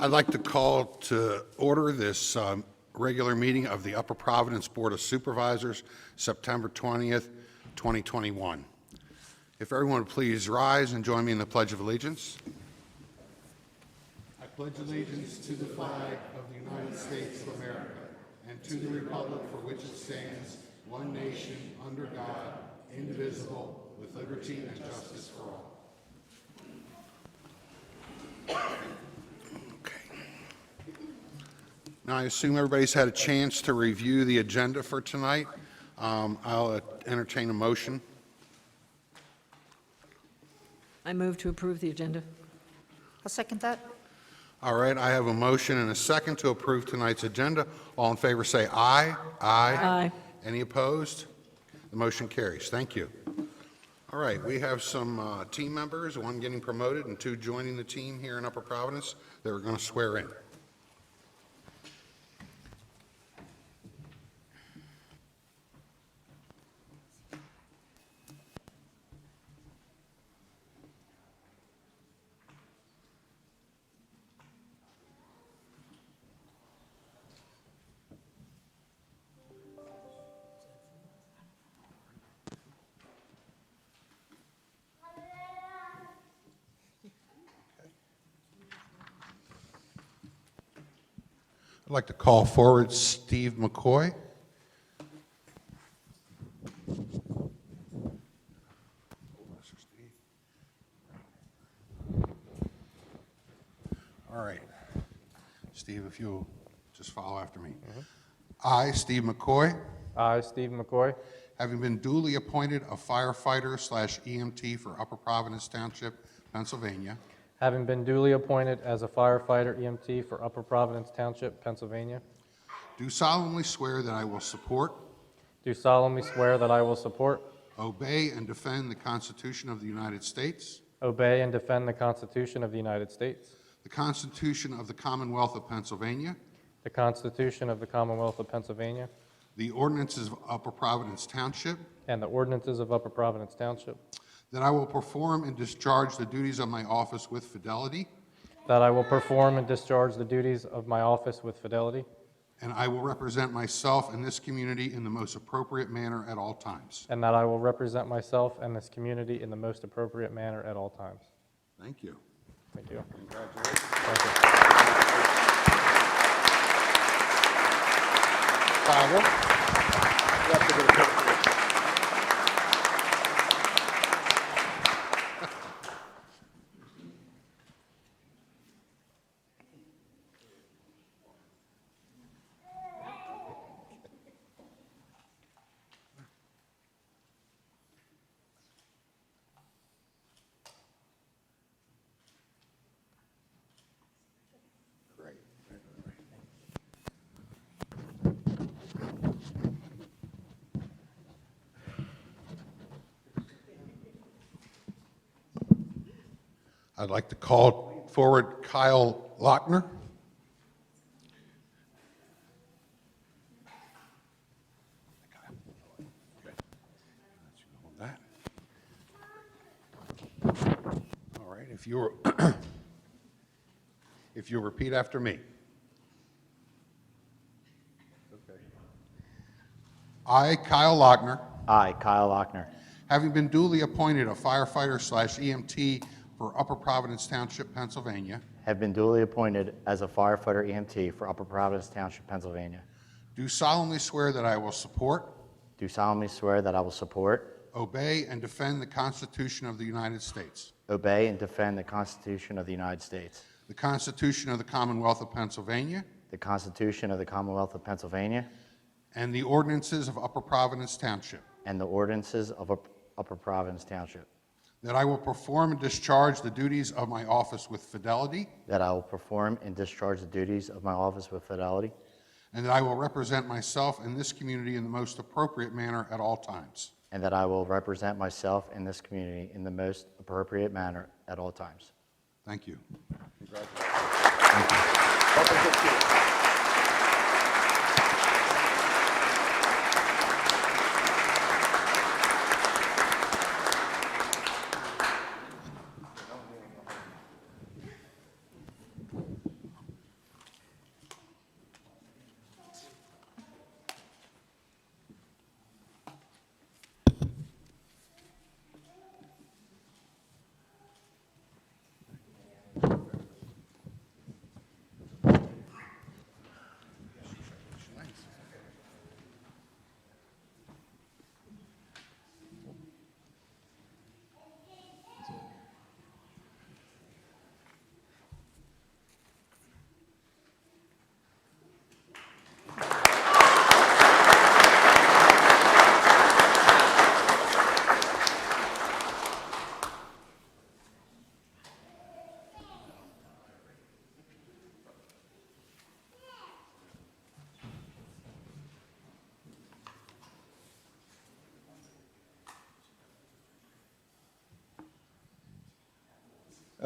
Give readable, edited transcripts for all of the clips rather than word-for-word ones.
I'd like to call to order this regular meeting of the Upper Providence Board of Supervisors, September 20th, 2021. If everyone would please rise and join me in the Pledge of Allegiance. I pledge allegiance to the flag of the United States of America and to the republic for which it stands, one nation, under God, indivisible, with liberty and justice for all. Now, I assume everybody's had a chance to review the agenda for tonight. I'll entertain a motion. I move to approve the agenda. I'll second that. All right, I have a motion and a second to approve tonight's agenda. All in favor say aye. Aye. Any opposed? The motion carries. Thank you. All right, we have some team members, one getting promoted and two joining the team here in Upper Providence that we're going to swear in. I'd like to call forward Steve McCoy. All right. Steve, if you'll just follow after me. I, Steve McCoy, I, Steve McCoy, having been duly appointed a firefighter/EMT for Upper Providence Township, Pennsylvania, having been duly appointed as a firefighter EMT for Upper Providence Township, Pennsylvania, do solemnly swear that I will support, do solemnly swear that I will support, obey, and defend the Constitution of the United States, obey, and defend the Constitution of the United States, the Constitution of the Commonwealth of Pennsylvania, the Constitution of the Commonwealth of Pennsylvania, the ordinances of Upper Providence Township, and the ordinances of Upper Providence Township, that I will perform and discharge the duties of my office with fidelity, that I will perform and discharge the duties of my office with fidelity, and I will represent myself and this community in the most appropriate manner at all times. and that I will represent myself and this community in the most appropriate manner at all times. Thank you. Thank you. Congratulations. Thank you. Pavel? You have to get a picture. Great. I'd like to call forward Kyle Lochner. All right, if you'll repeat after me. Okay. I, Kyle Lochner, I, Kyle Lochner, having been duly appointed a firefighter/EMT for Upper Providence Township, Pennsylvania, have been duly appointed as a firefighter EMT for Upper Providence Township, Pennsylvania. do solemnly swear that I will support, Do solemnly swear that I will support, obey, and defend the Constitution of the United States, obey, and defend the Constitution of the United States, the Constitution of the Commonwealth of Pennsylvania, the Constitution of the Commonwealth of Pennsylvania, and the ordinances of Upper Providence Township, and the ordinances of Upper Providence Township, that I will perform and discharge the duties of my office with fidelity, that I will perform and discharge the duties of my office with fidelity, and that I will represent myself and this community in the most appropriate manner at all times. and that I will represent myself and this community in the most appropriate manner at all times. Thank you.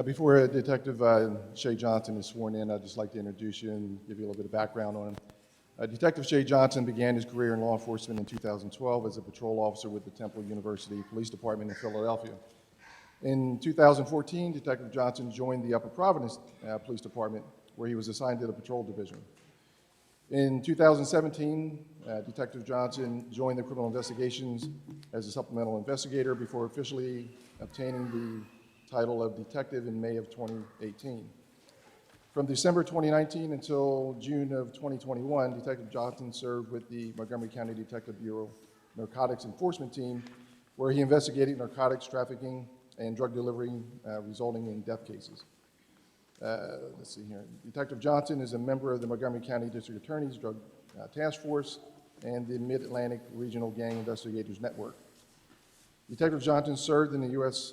Before Detective Shea Johnson is sworn in, I'd just like to introduce you and give you a little bit of background on him. Detective Shea Johnson began his career in law enforcement in 2012 as a patrol officer with the Temple University Police Department in Philadelphia. In 2014, Detective Johnson joined the Upper Providence Police Department, where he was assigned to the patrol division. In 2017, Detective Johnson joined the Criminal Investigations as a supplemental investigator before officially obtaining the title of detective in May of 2018. From December 2019 until June of 2021, Detective Johnson served with the Montgomery County Detective Bureau Narcotics Enforcement Team, where he investigated narcotics trafficking and drug delivery resulting in death cases. Let's see here. Detective Johnson is a member of the Montgomery County District Attorney's Drug Task Force and the Mid-Atlantic Regional Gang Investigators Network. Detective Johnson served in the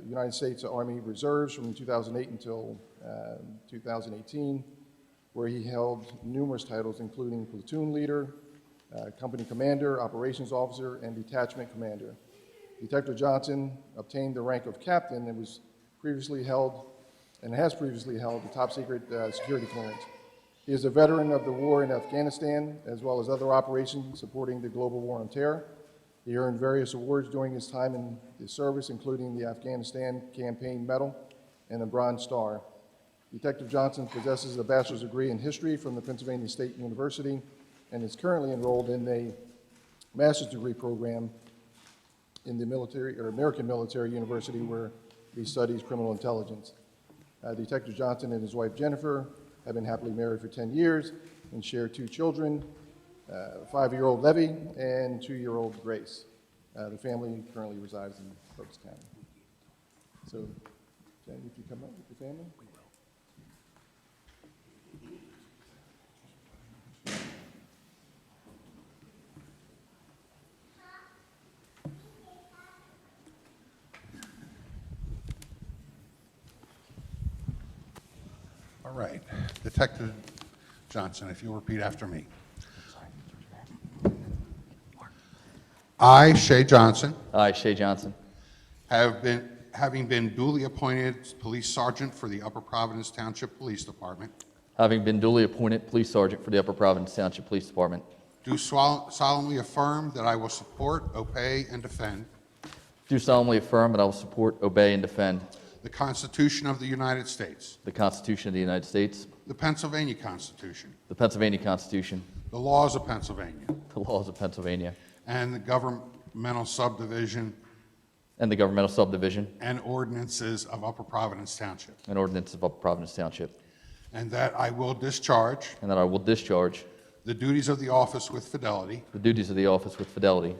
United States Army Reserves from 2008 until 2018, where he held numerous titles, including platoon leader, company commander, operations officer, and detachment commander. Detective Johnson obtained the rank of captain and has previously held the top secret security clearance. He is a veteran of the war in Afghanistan, as well as other operations supporting the global war on terror. He earned various awards during his time in the service, including the Afghanistan Campaign Medal and the Bronze Star. Detective Johnson possesses a bachelor's degree in history from the Pennsylvania State University and is currently enrolled in a master's degree program in the American Military University, where he studies criminal intelligence. Detective Johnson and his wife Jennifer have been happily married for 10 years and share 2 children, 5-year-old Levy and 2-year-old Grace. The family currently resides in Berks County. So, Jen, if you come up with your family. We will. All right. Detective Johnson, if you'll repeat after me. I, Shea Johnson, I, Shea Johnson, having been duly appointed police sergeant for the Upper Providence Township Police Department, having been duly appointed police sergeant for the Upper Providence Township Police Department, do solemnly affirm that I will support, obey, and defend do solemnly affirm that I will support, obey, and defend the Constitution of the United States, the Constitution of the United States, the Pennsylvania Constitution, the Pennsylvania Constitution, the laws of Pennsylvania, the laws of Pennsylvania, and the governmental subdivision and the governmental subdivision and ordinances of Upper Providence Township, and ordinance of Upper Providence Township, and that I will discharge and that I will discharge the duties of the office with fidelity. the duties of the office with fidelity.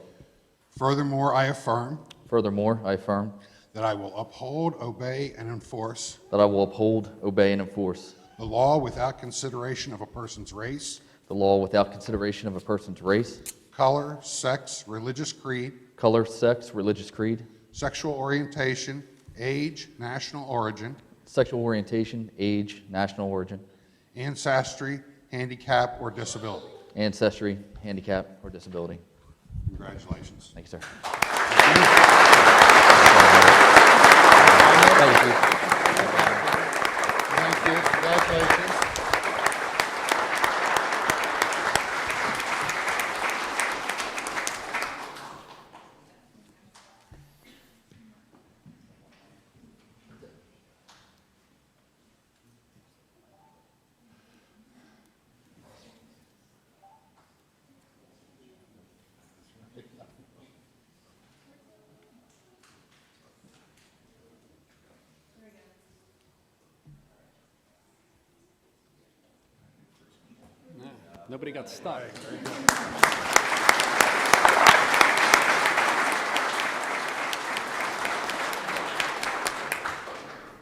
Furthermore, I affirm Furthermore, I affirm that I will uphold, obey, and enforce that I will uphold, obey, and enforce the law without consideration of a person's race, the law without consideration of a person's race, color, sex, religious creed, color, sex, religious creed, sexual orientation, age, national origin, sexual orientation, age, national origin, ancestry, handicap, or disability. ancestry, handicap, or disability. Congratulations. Thank you, sir. Thank you. Congratulations. Nobody got stuck.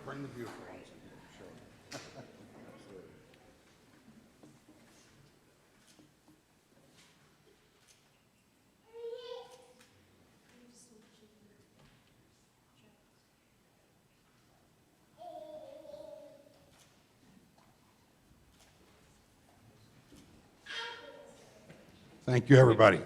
Bring the beautiful ones in here. Sure. Thank you, everybody.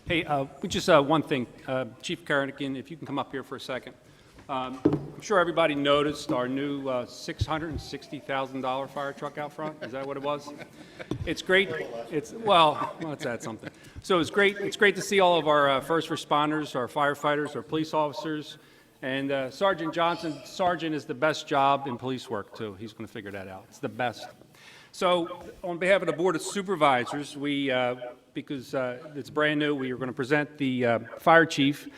Hey, just one thing. Chief Carrigan, if you can come up here for a second. I'm sure everybody noticed our new $660,000 fire truck out front. Is that what it was? It's great. Well, let's add something. So it's great. It's great to see all of our first responders, our firefighters, our police officers, and Sergeant Johnson. Sergeant is the best job in police work too. He's going to figure that out. It's the best. So on behalf of the Board of Supervisors, we, because it's brand new, we are going to present the fire chief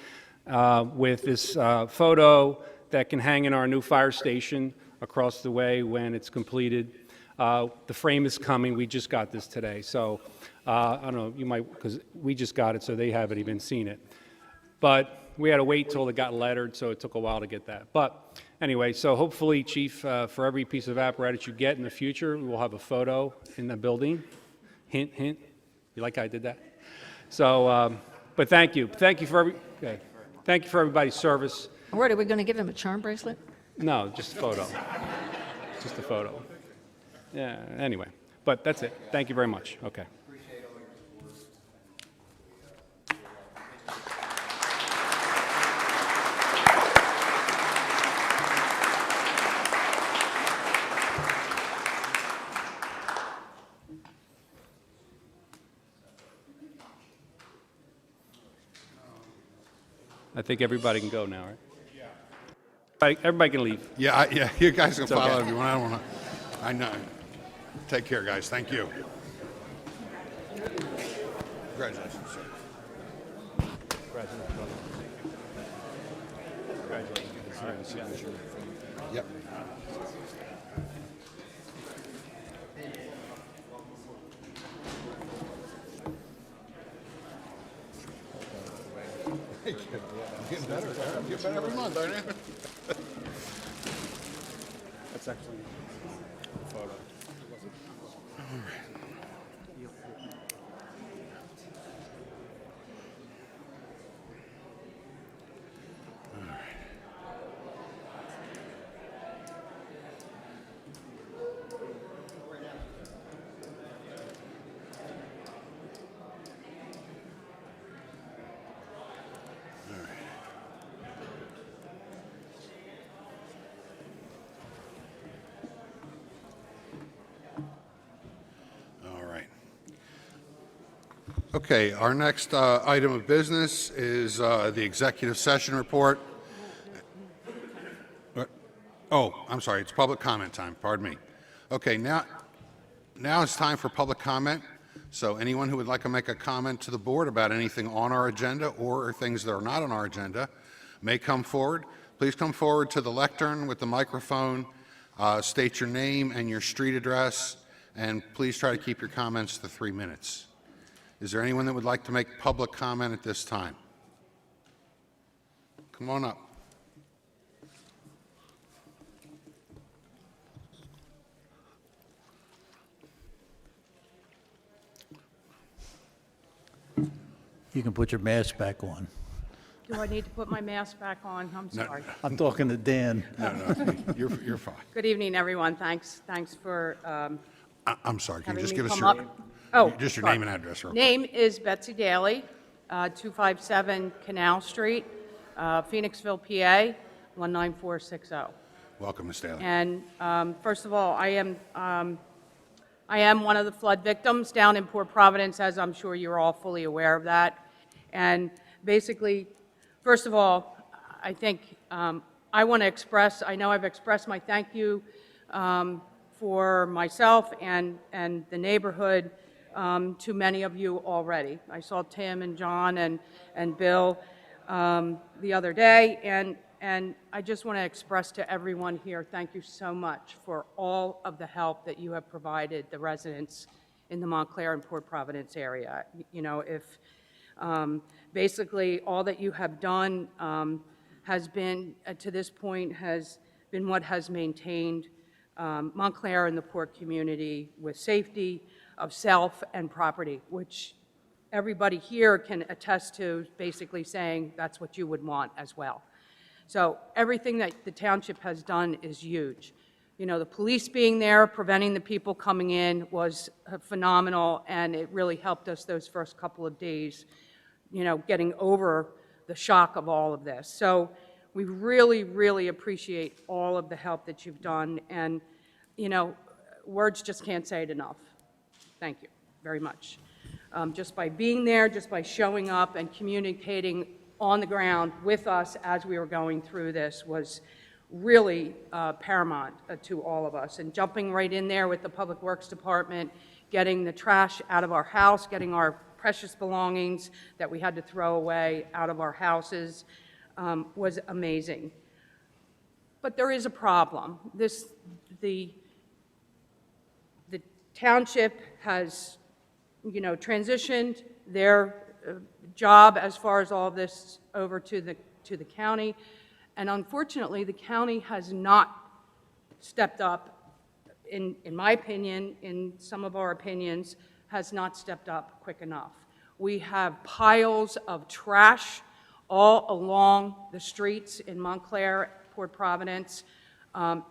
with this photo that can hang in our new fire station across the way when it's completed. The frame is coming. We just got this today. So I don't know, you might, because we just got it, so they haven't even seen it. But we had to wait till it got lettered, so it took a while to get that. But anyway, so hopefully, Chief, for every piece of apparatus you get in the future, we'll have a photo in the building. Hint, hint. You like how I did that? So, but thank you. Thank you for thank you for everybody's service. What, are we going to give him a charm bracelet? No, just a photo. Just a photo. Yeah, anyway. But that's it. Thank you very much. Okay. I think everybody can go now, right? Everybody can leave. Yeah, you guys can follow okay. if you want. I don't want to. I know. Take care, guys. Thank you. Congratulations, sir. Yep. Getting better. Getting better every month, aren't you? That's actually a photo. Okay, our next item of business is the executive session report. Oh, I'm sorry, it's public comment time, pardon me. Okay, now it's time for public comment. So anyone who would like to make a comment to the board about anything on our agenda or things that are not on our agenda may come forward. Please come forward to the lectern with the microphone, state your name and your street address, and please try to keep your comments to 3 minutes. Is there anyone that would like to make public comment at this time? Come on up. You can put your mask back on. Do I need to put my mask back on? I'm sorry. I'm talking to Dan. No, you're fine. Good evening, everyone. Thanks for I'm sorry, can you having just me give us come your, up. Oh, just your sorry. name and address real quick? Name is Betsy Daly, 257 Canal Street, Phoenixville, PA, 19460. Welcome, Ms. Daly. And first of all, I am one of the flood victims down in Port Providence, as I'm sure you're all fully aware of that. And basically, first of all, I think I want to express, I know I've expressed my thank you for myself and the neighborhood to many of you already. I saw Tim and John and Bill the other day, and I just want to express to everyone here, thank you so much for all of the help that you have provided the residents in the Montclair and Port Providence area. You know, if basically all that you have done has been, to this point, has been what has maintained Montclair and the Port community with safety of self and property, which everybody here can attest to, basically saying that's what you would want as well. So everything that the township has done is huge. You know, the police being there, preventing the people coming in was phenomenal, and it really helped us those first couple of days. getting over the shock of all of this. So we really, really appreciate all of the help that you've done, and, words just can't say it enough. Thank you very much. Just by being there, just by showing up and communicating on the ground with us as we were going through this was really paramount to all of us. And jumping right in there with the Public Works Department, getting the trash out of our house, getting our precious belongings that we had to throw away out of our houses was amazing. But there is a problem. The township has, transitioned their job as far as all of this over to the county, and unfortunately, the county has not stepped up, in my opinion, in some of our opinions, has not stepped up quick enough. We have piles of trash all along the streets in Montclair, Port Providence.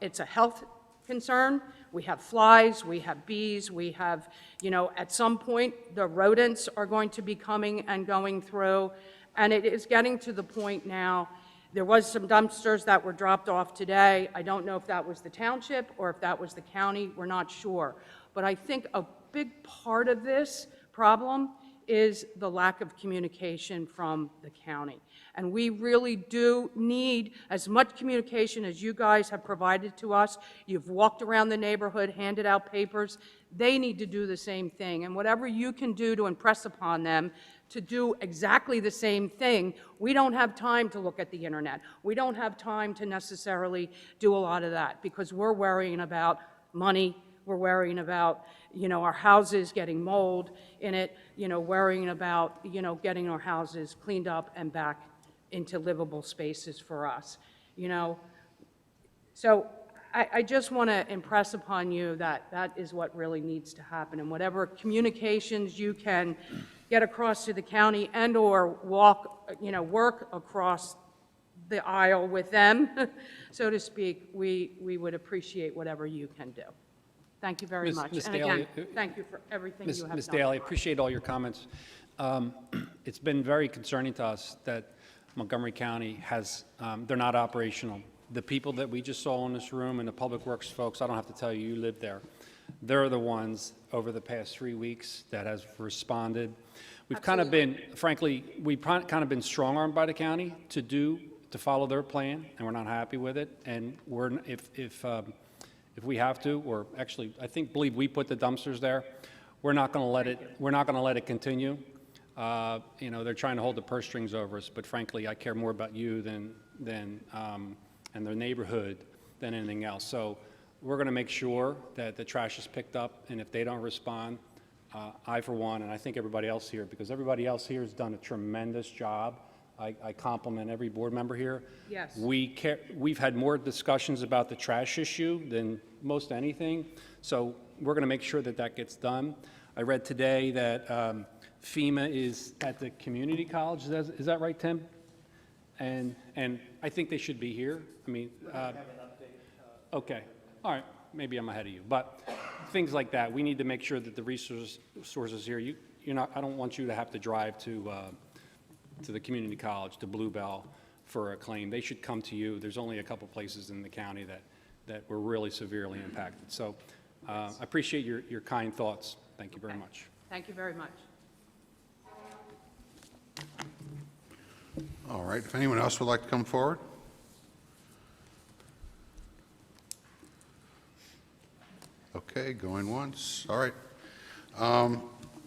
It's a health concern. We have flies, we have bees, we have, at some point, the rodents are going to be coming and going through, and it is getting to the point now. There was some dumpsters that were dropped off today. I don't know if that was the township or if that was the county. We're not sure. But I think a big part of this problem is the lack of communication from the county. And we really do need as much communication as you guys have provided to us. You've walked around the neighborhood, handed out papers. They need to do the same thing. And whatever you can do to impress upon them to do exactly the same thing. We don't have time to look at the internet. We don't have time to necessarily do a lot of that because we're worrying about money. We're worrying about, our houses getting mold in it, worrying about, getting our houses cleaned up and back into livable spaces for us, So I just want to impress upon you that that is what really needs to happen, and whatever communications you can get across to the county and or work across the aisle with them, so to speak, we would appreciate whatever you can do. Thank you very much. Ms. And again, Daly, thank you for everything you have done. Ms. Daly, I appreciate all your comments. It's been very concerning to us that Montgomery County has, they're not operational. The people that we just saw in this room and the Public Works folks, I don't have to tell you, you live there. They're the ones over the past 3 weeks that has responded. We've kind of been, frankly, we've kind of been strong-armed by the county to follow their plan, and we're not happy with it. And if we have to, or actually, believe we put the dumpsters there, we're not going to let it. We're not going to let it continue. They're trying to hold the purse strings over us, but frankly, I care more about you and their neighborhood than anything else. So we're going to make sure that the trash is picked up, and if they don't respond, I, for one, and I think everybody else here, because everybody else here has done a tremendous job. I compliment every board member here. Yes. We've had more discussions about the trash issue than most anything, so we're going to make sure that that gets done. I read today that FEMA is at the community college. Is that right, Tim? And I think they should be here. I mean, okay, all right. Maybe I'm ahead of you, but things like that. We need to make sure that the resources here. You're not. I don't want you to have to drive to the community college, to Bluebell, for a claim. They should come to you. There's only a couple places in the county that were really severely impacted. So I appreciate your kind thoughts. Thank you very much. Thank you very much. All right, if anyone else would like to come forward? Okay, going once. All right.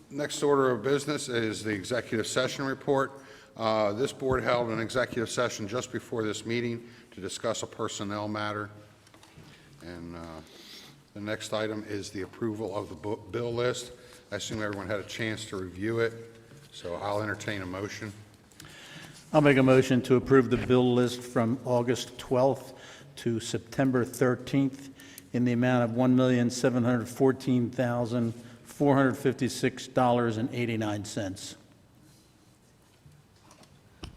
Next order of business is the executive session report. This board held an executive session just before this meeting to discuss a personnel matter. And the next item is the approval of the bill list. I assume everyone had a chance to review it, so I'll entertain a motion. I'll make a motion to approve the bill list from August 12th to September 13th in the amount of $1,714,456.89.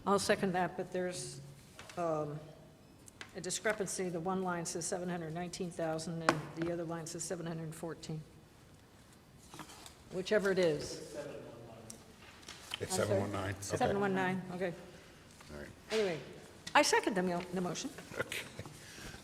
I'll second that, but there's a discrepancy. The one line says 719,000 and the other line says 714. Whichever it is. It's I'm sorry. 719? Okay. 719, okay. All right. Anyway, I second the motion. Okay.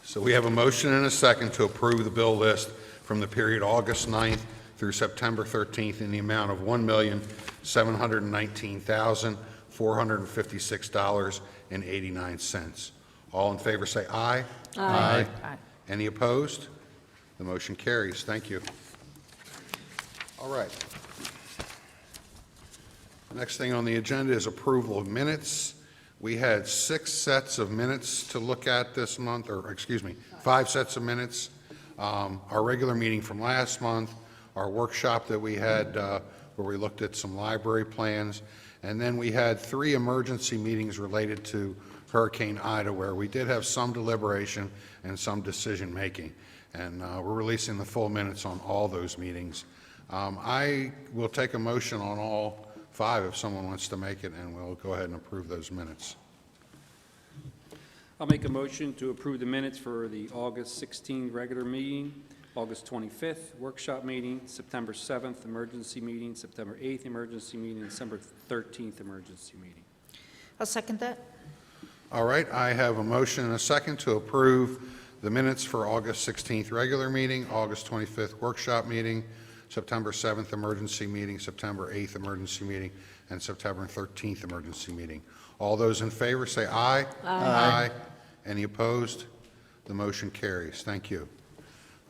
So we have a motion and a second to approve the bill list from the period August 9th through September 13th in the amount of $1,719,456.89. All in favor say aye. Aye. Any opposed? The motion carries. Thank you. All right. The next thing on the agenda is approval of minutes. We had 6 sets of minutes to look at this month, or excuse me, 5 sets of minutes. Our regular meeting from last month, our workshop that we had where we looked at some library plans, and then we had 3 emergency meetings related to Hurricane Ida where we did have some deliberation and some decision-making. And we're releasing the full minutes on all those meetings. I will take a motion on all 5 if someone wants to make it, and we'll go ahead and approve those minutes. I'll make a motion to approve the minutes for the August 16th regular meeting, August 25th workshop meeting, September 7th emergency meeting, September 8th emergency meeting, and December 13th emergency meeting. I'll second that. All right, I have a motion and a second to approve the minutes for August 16th regular meeting, August 25th workshop meeting, September 7th emergency meeting, September 8th emergency meeting, and September 13th emergency meeting. All those in favor say aye. Aye. Any opposed? The motion carries. Thank you.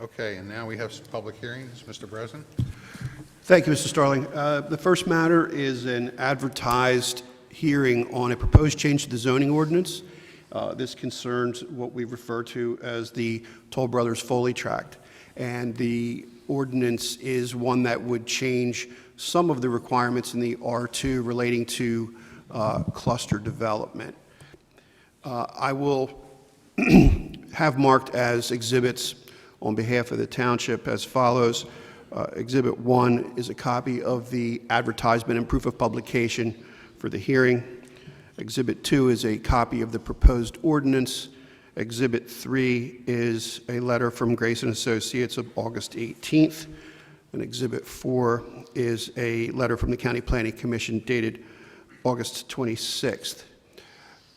Okay, and now we have some public hearings. Mr. Breslin? Thank you, Mr. Starling. The first matter is an advertised hearing on a proposed change to the zoning ordinance. This concerns what we refer to as the Toll Brothers Foley Tract. And the ordinance is one that would change some of the requirements in the R2 relating to cluster development. I will have marked as exhibits on behalf of the township as follows. Exhibit 1 is a copy of the advertisement and proof of publication for the hearing. Exhibit 2 is a copy of the proposed ordinance. Exhibit 3 is a letter from Grace & Associates of August 18th. And Exhibit 4 is a letter from the County Planning Commission dated August 26th.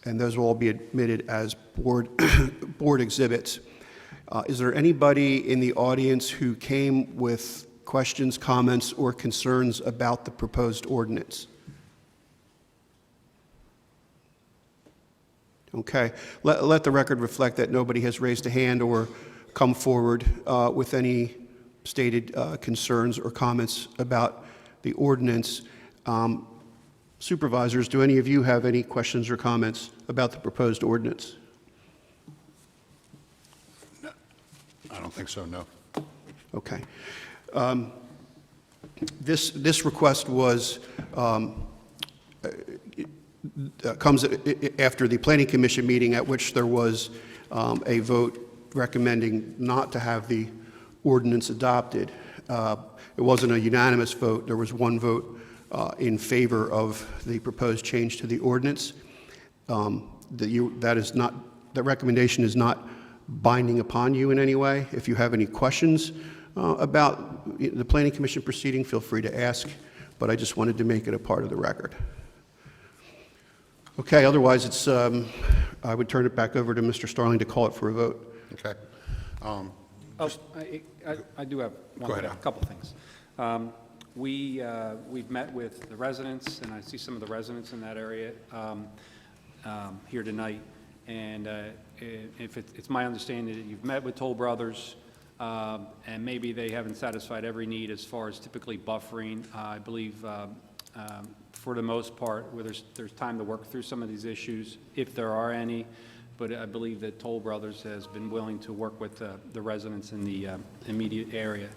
And those will all be admitted as board exhibits. Is there anybody in the audience who came with questions, comments, or concerns about the proposed ordinance? Okay. Let the record reflect that nobody has raised a hand or come forward with any stated concerns or comments about the ordinance. Supervisors, do any of you have any questions or comments about the proposed ordinance? No. I don't think so, no. Okay. This request was comes after the Planning Commission meeting at which there was a vote recommending not to have the ordinance adopted. It wasn't a unanimous vote. There was one vote in favor of the proposed change to the ordinance. That recommendation is not binding upon you in any way. If you have any questions about the Planning Commission proceeding, feel free to ask, but I just wanted to make it a part of the record. Okay, otherwise it's, I would turn it back over to Mr. Starling to call it for a vote. Okay. I do have Go ahead, a Al. couple things. We've met with the residents, and I see some of the residents in that area here tonight. And it's my understanding that you've met with Toll Brothers, and maybe they haven't satisfied every need as far as typically buffering. I believe for the most part, where there's time to work through some of these issues, if there are any. But I believe that Toll Brothers has been willing to work with the residents in the immediate area.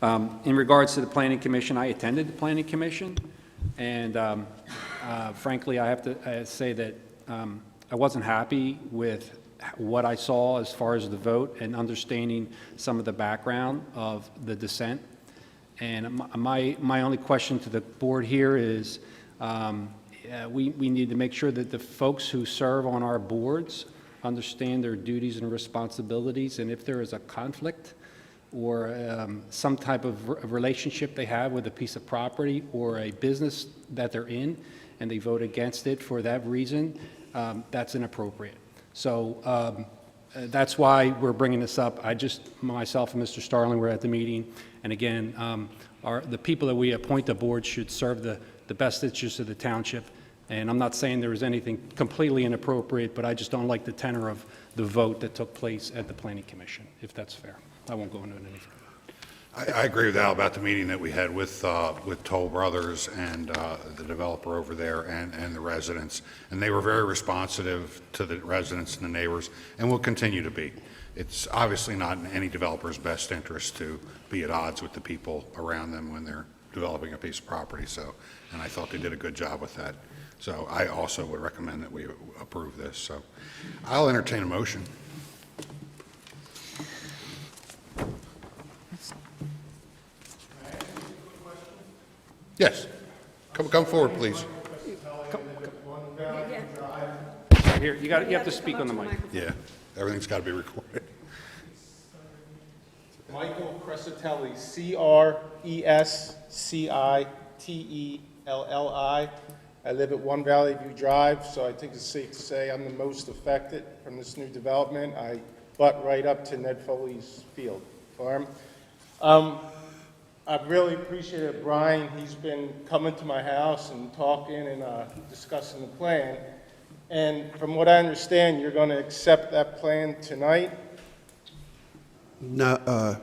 In regards to the Planning Commission, I attended the Planning Commission, and frankly, I have to say that I wasn't happy with what I saw as far as the vote and understanding some of the background of the dissent. And my only question to the board here is we need to make sure that the folks who serve on our boards understand their duties and responsibilities, and if there is a conflict or some type of relationship they have with a piece of property or a business that they're in, and they vote against it for that reason, that's inappropriate. So that's why we're bringing this up. Myself and Mr. Starling were at the meeting, and again, the people that we appoint the board should serve the best interests of the township. And I'm not saying there was anything completely inappropriate, but I just don't like the tenor of the vote that took place at the Planning Commission, if that's fair. I won't go into it any further. I agree with Al about the meeting that we had with Toll Brothers and the developer over there and the residents, and they were very responsive to the residents and the neighbors, and will continue to be. It's obviously not in any developer's best interest to be at odds with the people around them when they're developing a piece of property, and I thought they did a good job with that. So I also would recommend that we approve this. So I'll entertain a motion. Yes. Come forward, please. Here, you have to speak on the mic. Yeah, everything's got to be recorded. Michael Crescitelli, Crescitelli. I live at One Valley View Drive, so I think it's safe to say I'm the most affected from this new development. I butt right up to Ned Foley's field farm. I've really appreciated Brian. He's been coming to my house and talking and discussing the plan. And from what I understand, you're going to accept that plan tonight? No,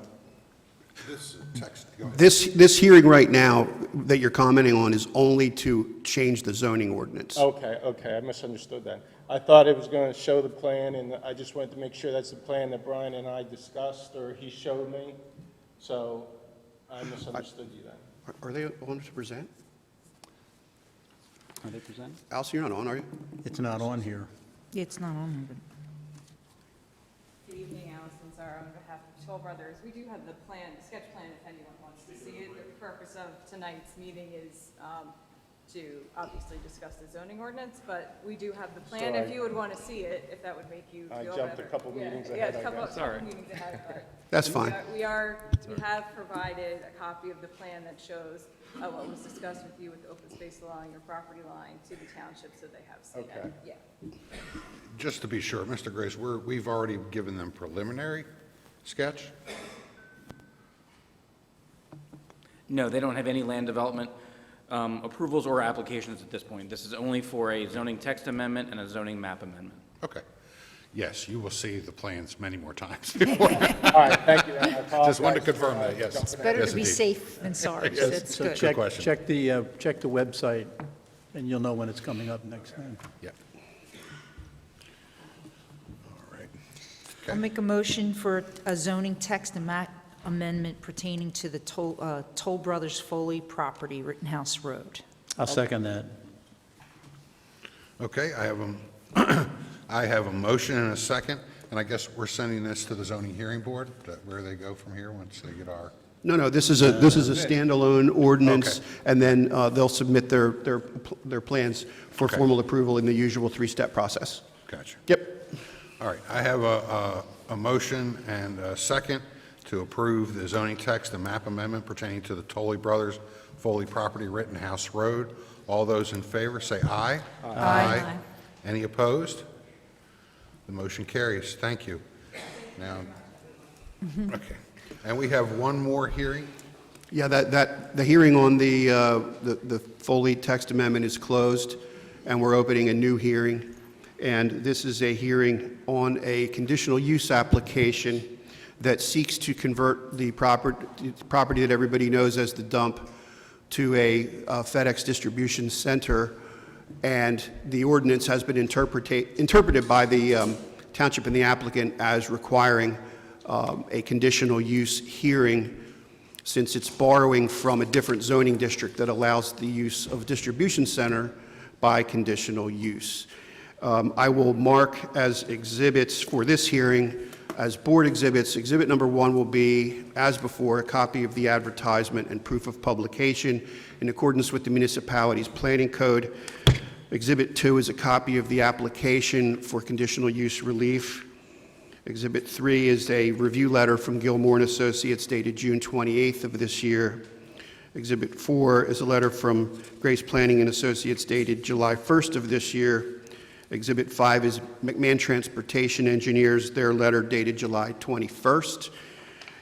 This text, go ahead. this hearing right now that you're commenting on is only to change the zoning ordinance. Okay, I misunderstood that. I thought it was going to show the plan, and I just wanted to make sure that's the plan that Brian and I discussed, or he showed me. So I misunderstood you then. Are they on to present? Are they presenting? Alice, you're not on, are you? It's not on here. It's not on here, but Good evening, Allison Zara, on behalf of Toll Brothers. We do have the sketch plan if anyone wants to see it. The purpose of tonight's meeting is to obviously discuss the zoning ordinance, but we do have the plan if you would want to see it, if that would make you feel I better. jumped a couple meetings ahead, Yeah, I a couple guess. meetings ahead, but That's fine. we have provided a copy of the plan that shows what was discussed with you with the open space along your property line to the township, so they have seen it. Okay. Yeah. Just to be sure, Mr. Grace, we've already given them preliminary sketch? No, they don't have any land development approvals or applications at this point. This is only for a zoning text amendment and a zoning map amendment. Okay. Yes, you will see the plans many more times before. All right, thank you. I apologize. Just wanted to confirm that, yes. it's better Yes, to be indeed. safe than sorry. Yes. That's So good. check question. check the website, and you'll know when it's coming up next time. Yeah. All right. I'll make a motion for a zoning text and map amendment pertaining to the Toll Brothers Foley property, Rittenhouse Road. I'll second that. Okay, I have a motion and a second, and I guess we're sending this to the zoning hearing board, where they go from here once they get our, No, this is a standalone ordinance, Okay. and then they'll submit their plans for Okay. formal approval in the usual three-step process. gotcha. Yep. All right, I have a motion and a second to approve the zoning text and map amendment pertaining to the Tolley Brothers Foley property, Rittenhouse Road. All those in favor, say aye. Aye. Any opposed? The motion carries. Thank you. Now, okay. And we have one more hearing? Yeah, the hearing on the Foley text amendment is closed, and we're opening a new hearing. And this is a hearing on a conditional use application that seeks to convert the property that everybody knows as the dump to a FedEx distribution center. And the ordinance has been interpreted by the township and the applicant as requiring a conditional use hearing, since it's borrowing from a different zoning district that allows the use of distribution center by conditional use. I will mark as exhibits for this hearing as board exhibits. Exhibit number 1 will be, as before, a copy of the advertisement and proof of publication in accordance with the municipality's planning code. Exhibit 2 is a copy of the application for conditional use relief. Exhibit 3 is a review letter from Gilmore and Associates dated June 28th of this year. Exhibit 4 is a letter from Grace Planning and Associates dated July 1st of this year. Exhibit 5 is McMahon Transportation Engineers, their letter dated July 21st.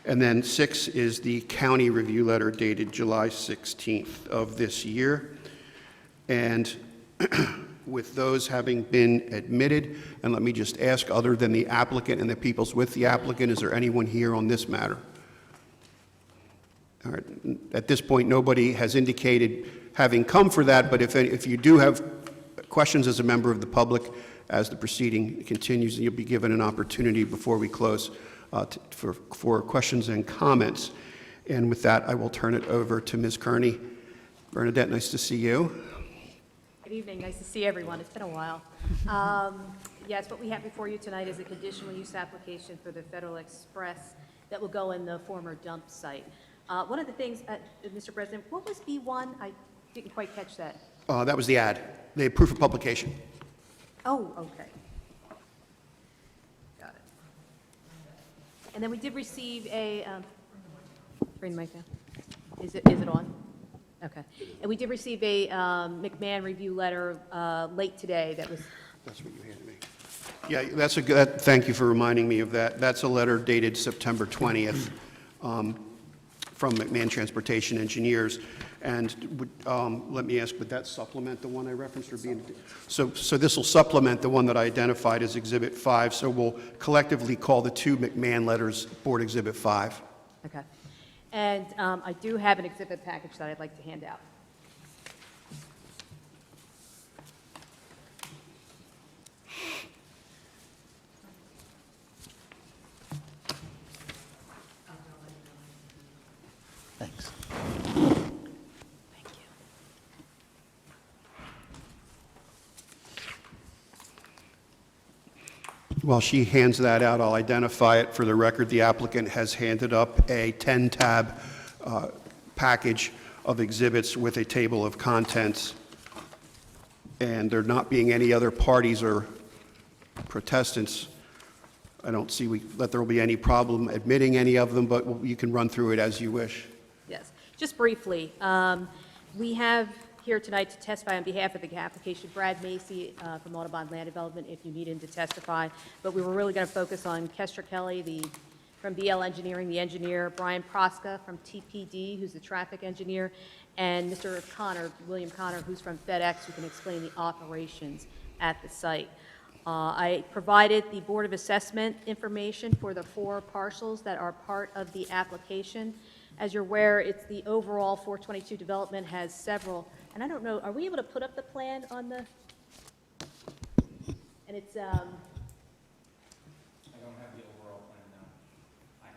And then 6 is the county review letter dated July 16th of this year. And with those having been admitted, and let me just ask, other than the applicant and the peoples with the applicant, is there anyone here on this matter? All right. At this point, nobody has indicated having come for that, but if you do have questions as a member of the public as the proceeding continues, you'll be given an opportunity before we close for questions and comments. And with that, I will turn it over to Ms. Kearney. Bernadette, nice to see you. Good evening. Nice to see everyone. It's been a while. Yes, what we have before you tonight is a conditional use application for the Federal Express that will go in the former dump site. One of the things, Mr. President, what was B1? I didn't quite catch that. That was the ad, the proof of publication. Oh, okay. Got it. And then we did receive a, bring the mic down. Is it on? Okay. And we did receive a McMahon review letter late today that was... That's what you handed me. Yeah, that's a good, thank you for reminding me of that. That's a letter dated September 20th from McMahon Transportation Engineers. And let me ask, would that supplement the one I referenced? Or be so this will supplement the one that I identified as Exhibit 5. So we'll collectively call the two McMahon letters Board Exhibit 5. Okay. And I do have an exhibit package that I'd like to hand out. Thanks. While she hands that out, I'll identify it for the record. The applicant has handed up a 10-tab package of exhibits with a table of contents. And there not being any other parties or protestants, I don't see that there will be any problem admitting any of them, but you can run through it as you wish. Yes. Just briefly, we have here tonight to testify on behalf of the application Brad Macy from Audubon Land Development, if you need him to testify. But we were really going to focus on Kester Kelly from BL Engineering, the engineer, Brian Proska from TPD, who's the traffic engineer, and Mr. Connor, William Connor, who's from FedEx, who can explain the operations at the site. I provided the Board of Assessment information for the 4 parcels that are part of the application. As you're aware, it's the overall 422 development has several, and I don't know, are we able to put up the plan on the, and it's, I don't have the overall plan now. I have.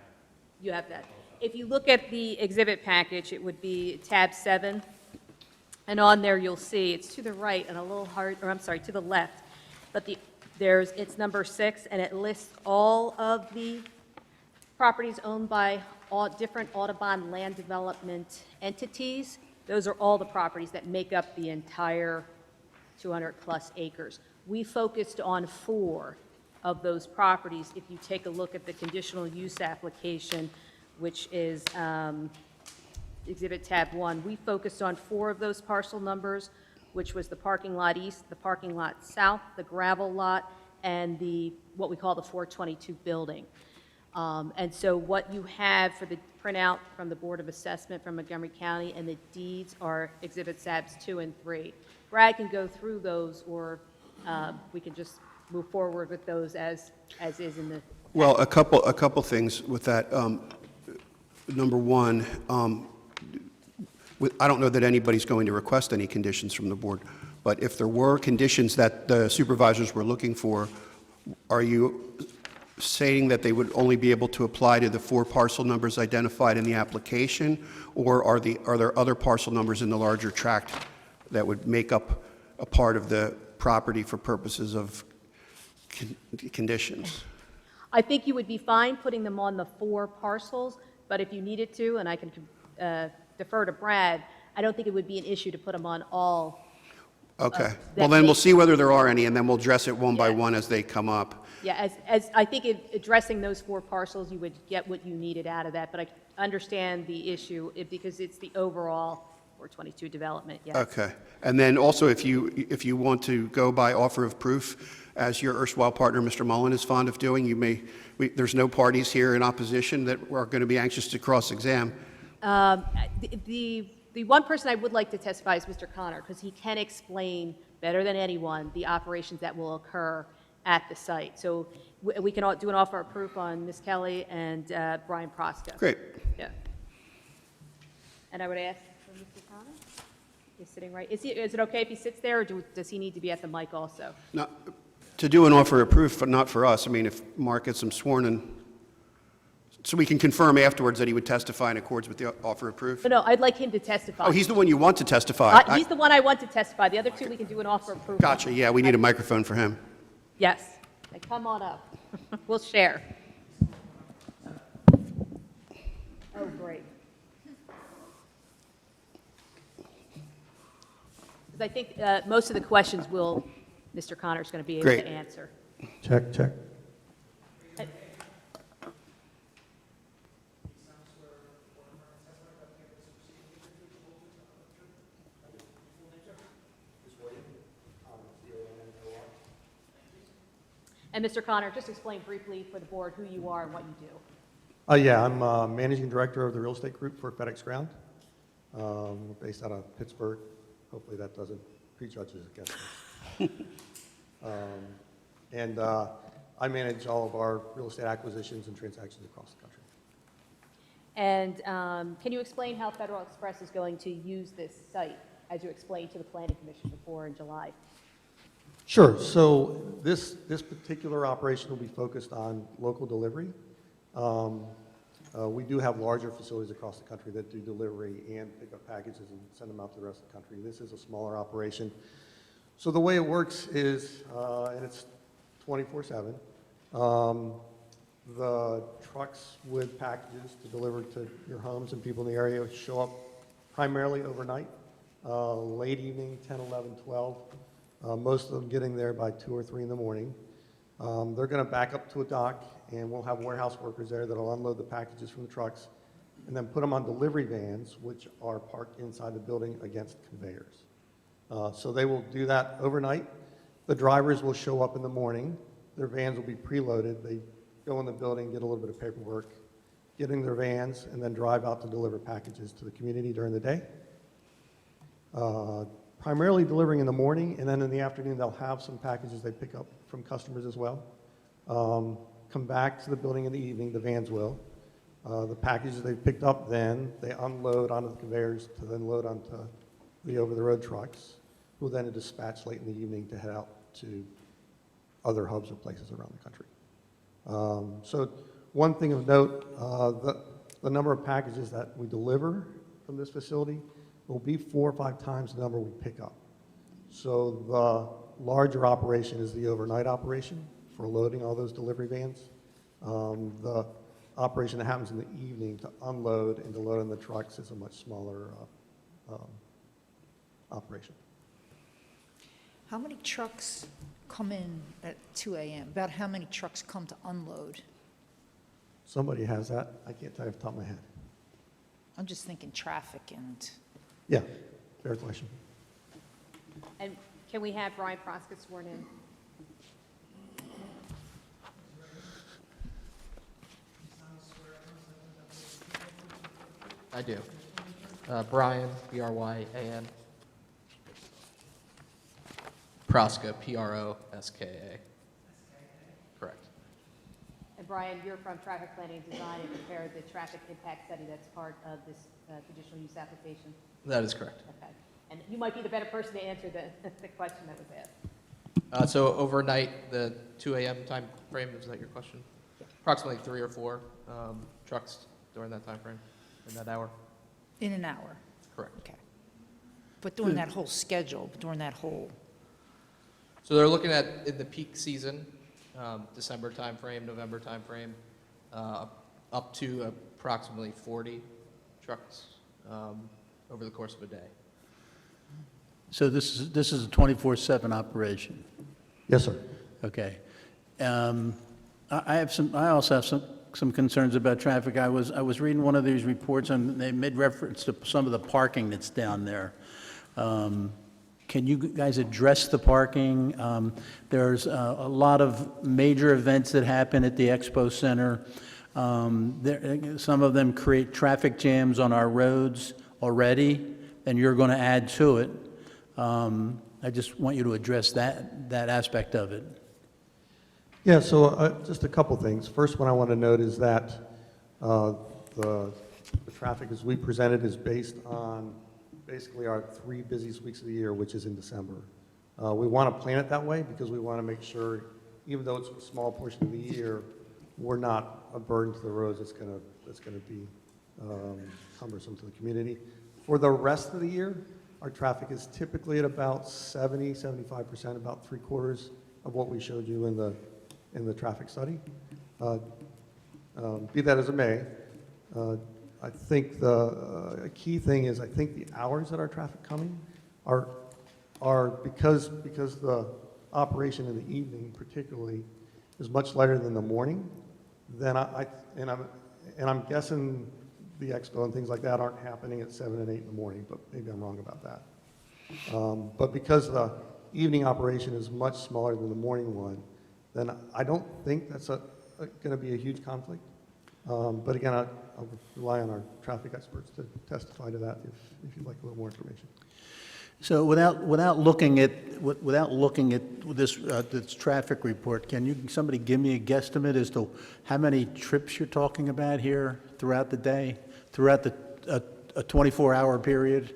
You have that. If you look at the exhibit package, it would be tab 7, and on there you'll see, it's to the right and a little hard, or I'm sorry, to the left, but it's number 6, and it lists all of the properties owned by all different Audubon land development entities. Those are all the properties that make up the entire 200-plus acres. We focused on 4 of those properties. If you take a look at the conditional use application, which is Exhibit Tab 1, we focused on 4 of those parcel numbers, which was the parking lot east, the parking lot south, the gravel lot, and what we call the 422 building. And so what you have for the printout from the Board of Assessment from Montgomery County and the deeds are Exhibit Tabs 2 and 3. Brad can go through those, or we can just move forward with those as is in the... Well, a couple things with that. Number one, I don't know that anybody's going to request any conditions from the board, but if there were conditions that the supervisors were looking for, are you saying that they would only be able to apply to the 4 parcel numbers identified in the application, or are there other parcel numbers in the larger tract that would make up a part of the property for purposes of conditions? I think you would be fine putting them on the 4 parcels, but if you needed to, and I can defer to Brad, I don't think it would be an issue to put them on all Okay. Well, then we'll see whether there are any, and then we'll address it one by one as they come up. Yeah, as I think addressing those 4 parcels, you would get what you needed out of that, but I understand the issue because it's the overall 422 development, yes. Okay. And then also, if you want to go by offer of proof, as your erstwhile partner, Mr. Mullen, is fond of doing, there's no parties here in opposition that are going to be anxious to cross-exam. The one person I would like to testify is Mr. Connor, because he can explain better than anyone the operations that will occur at the site. So we can do an offer of proof on Ms. Kelly and Brian Proska. Great. Yeah. And I would ask for Mr. Connor. He's sitting right. Is it okay if he sits there, or does he need to be at the mic also? Now, to do an offer of proof, but not for us. I mean, if Mark gets him sworn in, so we can confirm afterwards that he would testify in accordance with the offer of proof? But no, I'd like him to testify. Oh, he's the one you want to testify. He's the one I want to testify. The other 2, we can do an offer of proof. Gotcha, yeah, we need a microphone for him. Yes. Hey, come on up. We'll share. Oh, great. Because I think most of the questions Mr. Connor's going to be able Great. to answer. Check. And Mr. Connor, just explain briefly for the board who you are and what you do. Yeah, I'm Managing Director of the Real Estate Group for FedEx Ground. We're based out of Pittsburgh. Hopefully that doesn't prejudge us against us. I manage all of our real estate acquisitions and transactions across the country. And can you explain how Federal Express is going to use this site, as you explained to the Planning Commission before in July? Sure. So this particular operation will be focused on local delivery. We do have larger facilities across the country that do delivery and pick up packages and send them out to the rest of the country. This is a smaller operation. So the way it works is, and it's 24/7, the trucks with packages to deliver to your homes and people in the area show up primarily overnight, late evening, 10, 11, 12. Most of them getting there by 2 or 3 in the morning. They're going to back up to a dock, and we'll have warehouse workers there that'll unload the packages from the trucks and then put them on delivery vans, which are parked inside the building against conveyors. So they will do that overnight. The drivers will show up in the morning. Their vans will be preloaded. They go in the building, get a little bit of paperwork, get in their vans, and then drive out to deliver packages to the community during the day. Primarily delivering in the morning, and then in the afternoon they'll have some packages they pick up from customers as well. Come back to the building in the evening, the vans will. The packages they've picked up then, they unload onto the conveyors to then load onto the over-the-road trucks, who then are dispatched late in the evening to head out to other hubs or places around the country. So one thing of note, the number of packages that we deliver from this facility will be 4 or 5 times the number we pick up. So the larger operation is the overnight operation for loading all those delivery vans. The operation that happens in the evening to unload and to load in the trucks is a much smaller operation. How many trucks come in at 2 a.m.? About how many trucks come to unload? Somebody has that. I can't tell you off the top of my head. I'm just thinking traffic and... Yeah, fair question. And can we have Brian Proska sworn in? I do. Brian, B-R-Y-A-N. Proska, P-R-O-S-K-A. Correct. And Brian, you're from Traffic Planning and Design and prepared the traffic impact study that's part of this conditional use application? That is correct. Okay. And you might be the better person to answer the question that was asked. So overnight, the 2 a.m. time frame, is that your question? Approximately 3 or 4 trucks during that time frame, in that hour? In an hour? Correct. Okay. But during that whole schedule, during that whole... So they're looking at, in the peak season, December timeframe, November timeframe, up to approximately 40 trucks over the course of a day. So this is a 24/7 operation? Yes, sir. Okay. I also have some concerns about traffic. I was reading one of these reports, and they made reference to some of the parking that's down there. Can you guys address the parking? There's a lot of major events that happen at the Expo Center. Some of them create traffic jams on our roads already, and you're going to add to it. I just want you to address that aspect of it. Yeah, so just a couple things. First one I want to note is that the traffic as we presented is based on basically our 3 busiest weeks of the year, which is in December. We want to plan it that way because we want to make sure, even though it's a small portion of the year, we're not a burden to the roads that's going to be cumbersome to the community. For the rest of the year, our traffic is typically at about 75%, about 3/4 of what we showed you in the traffic study. Be that as it may, I think the key thing is I think the hours that our traffic coming are because the operation in the evening particularly is much lighter than the morning. Then I'm guessing the expo and things like that aren't happening at 7 and 8 in the morning, but maybe I'm wrong about that. But because the evening operation is much smaller than the morning one, then I don't think that's going to be a huge conflict. But again, I'll rely on our traffic experts to testify to that if you'd like a little more information. So without looking at this traffic report, can somebody give me a guesstimate as to how many trips you're talking about here throughout the day, throughout a 24-hour period?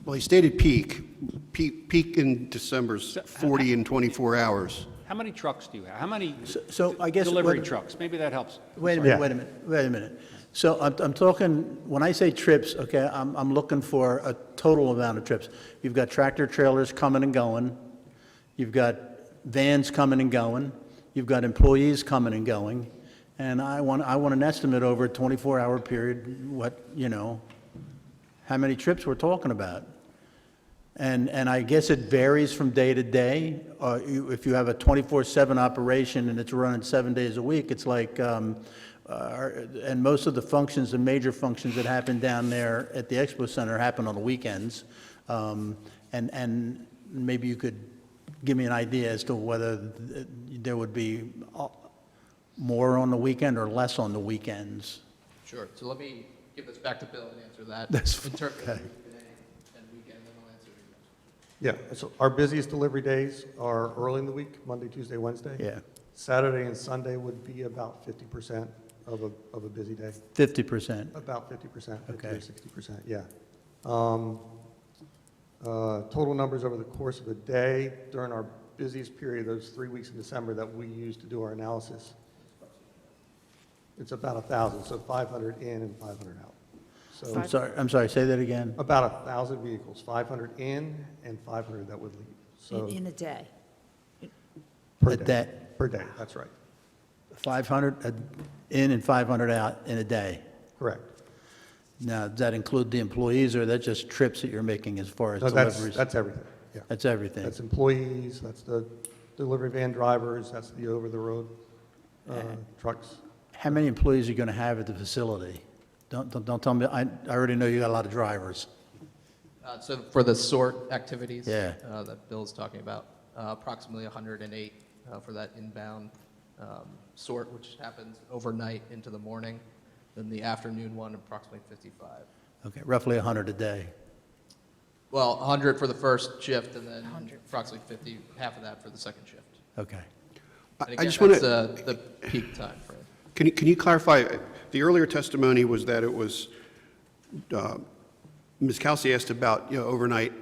Well, he stated peak in December's 40 and 24 hours. How many trucks do you have? How many So I guess delivery trucks? Maybe that helps. Wait a minute. So I'm talking, when I say trips, okay, I'm looking for a total amount of trips. You've got tractor trailers coming and going. You've got vans coming and going. You've got employees coming and going. And I want an estimate over a 24-hour period, how many trips we're talking about. And I guess it varies from day to day. If you have a 24/7 operation and it's running 7 days a week, it's like, and most of the functions, the major functions that happen down there at the Expo Center happen on the weekends. And maybe you could give me an idea as to whether there would be more on the weekend or less on the weekends. Sure. So let me give this back to Bill and answer that. That's In terms of okay. weekday and weekend, then I'll answer your question. Yeah, so our busiest delivery days are early in the week, Monday, Tuesday, Wednesday. Yeah. Saturday and Sunday would be about 50% of a busy day. 50%. About 50%, 50 Okay. or 60%, yeah. Total numbers over the course of a day during our busiest period, those 3 weeks in December that we use to do our analysis, it's about 1,000, so 500 in and 500 out. So I'm sorry, say that again. about 1,000 vehicles, 500 in and 500 that would leave. So In a day. per day. day. Per day, that's right. 500 in and 500 out in a day. Correct. Now, does that include the employees, or is that just trips that you're making as far as No, deliveries? that's everything, yeah. That's everything. That's employees, that's the delivery van drivers, that's the over-the-road trucks. How many employees are you going to have at the facility? Don't tell me, I already know you got a lot of drivers. So for the sort activities Yeah. that Bill's talking about, approximately 108 for that inbound sort, which happens overnight into the morning. Then the afternoon one, approximately 55. Okay, roughly 100 a day. Well, 100 for the first shift, and then approximately 50, half of that for the second shift. Okay. And I again, just want that's to, the peak time frame. can you clarify, the earlier testimony was that it was, Ms. Kelsey asked about, overnight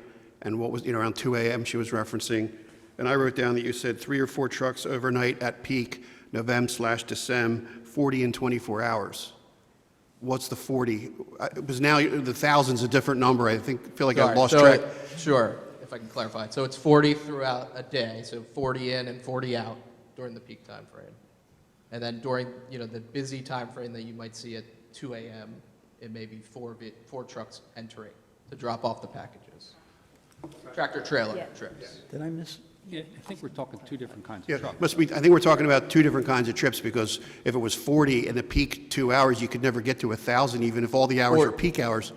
and what was, around 2 a.m. she was referencing. And I wrote down that you said 3 or 4 trucks overnight at peak, November/December, 40 and 24 hours. What's the 40? Because now the thousand's a different number. I feel like I lost track. Sure, if I can clarify. So it's 40 throughout a day, so 40 in and 40 out during the peak time frame. And then during, the busy time frame that you might see at 2 a.m., it may be 4 trucks entering to drop off the packages. Tractor trailer Yeah. trips. Did I miss? Yeah, I think we're talking two different kinds Yeah, of trucks. must be, I think we're talking about two different kinds of trips, because if it was 40 in the peak 2 hours, you could never get to 1,000, even if all the hours Or- are peak hours.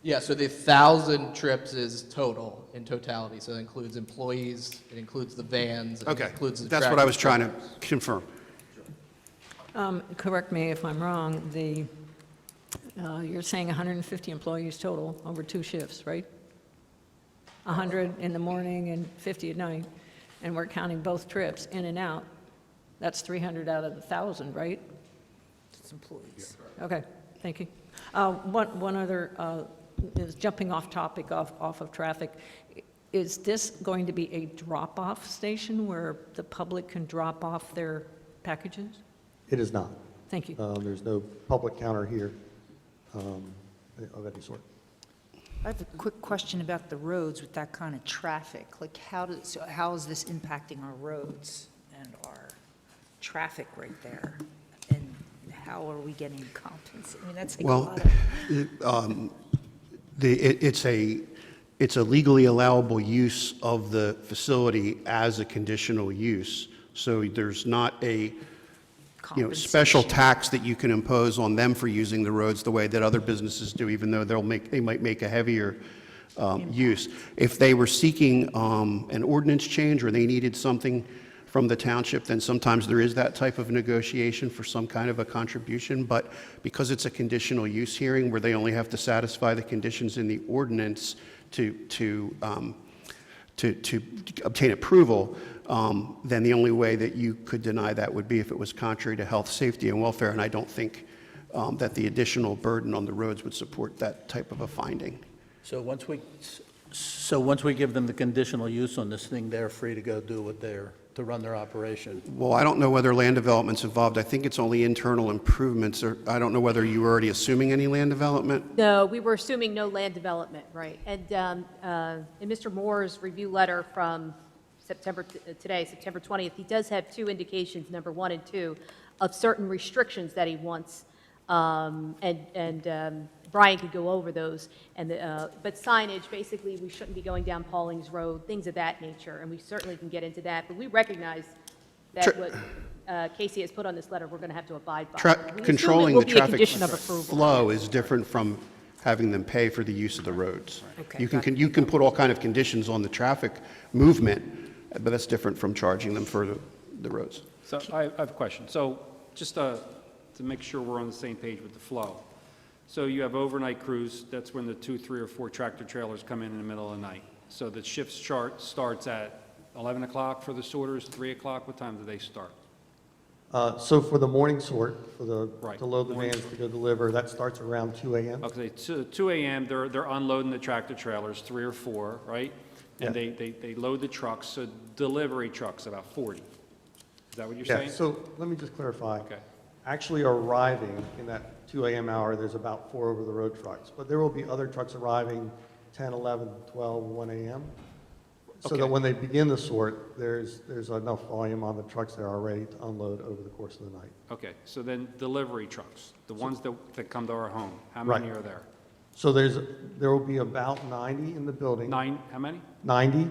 Yeah, so the 1,000 trips is total, in totality, so it includes employees, it includes the vans, it Okay, includes the that's what I was trying tractor to confirm. Correct me if I'm wrong, you're saying 150 employees total over 2 shifts, right? 100 in the morning and 50 at night, and we're counting both trips in and out. That's 300 out of the 1,000, right? It's employees. Okay, thank you. One other, is jumping off topic, off of traffic. Is this going to be a drop-off station where the public can drop off their packages? It is not. Thank you. There's no public counter here of any sort. I have a quick question about the roads with that kind of traffic. Like, how is this impacting our roads and our traffic right there? And how are we getting compensated? I mean, that's like a Well, lot of... it's a legally allowable use of the facility as a conditional use. So there's not a, special tax that you can impose on them for using the roads the way that other businesses do, even though they might make a heavier use. If they were seeking an ordinance change or they needed something from the township, then sometimes there is that type of negotiation for some kind of a contribution. But because it's a conditional use hearing where they only have to satisfy the conditions in the ordinance to obtain approval, then the only way that you could deny that would be if it was contrary to health, safety, and welfare. And I don't think that the additional burden on the roads would support that type of a finding. So once we give them the conditional use on this thing, they're free to go do what to run their operation. Well, I don't know whether land development's involved. I think it's only internal improvements. Or I don't know whether you were already assuming any land development. No, we were assuming no land development, right. And in Mr. Moore's review letter from September 20th, he does have 2 indications, number 1 and 2, of certain restrictions that he wants. And Brian could go over those. But signage, basically, we shouldn't be going down Paulings Road, things of that nature, and we certainly can get into that. But we recognize that what Casey has put on this letter, we're going to have to abide by. We assume it Controlling will the be a traffic condition of approval. flow is different from having them pay for the use of the roads. Okay, You can put all kind of conditions on the traffic movement, but that's different from charging them for the roads. So I have a question. So just to make sure we're on the same page with the flow. So you have overnight crews, that's when the 2, 3, or 4 tractor trailers come in the middle of the night. So the shift starts at 11 o'clock for the sorters, 3 o'clock, what time do they start? So for the morning sort, Right. to load the Morning vans to go deliver, that starts around 2 a.m. Okay, 2 a.m., they're unloading the tractor trailers, 3 or 4, right? And Yeah. they load the trucks, so delivery trucks, about 40. Is that what you're Yeah, saying? so let me just clarify. Okay. Actually arriving in that 2 a.m. hour, there's about 4 over-the-road trucks. But there will be other trucks arriving 10, 11, 12, 1 a.m. So Okay. that when they begin the sort, there's enough volume on the trucks there already to unload over the course of the night. Okay, so then delivery trucks, the ones that come to our home, how many Right. are there? So there will be about 90 in the building. How many? 90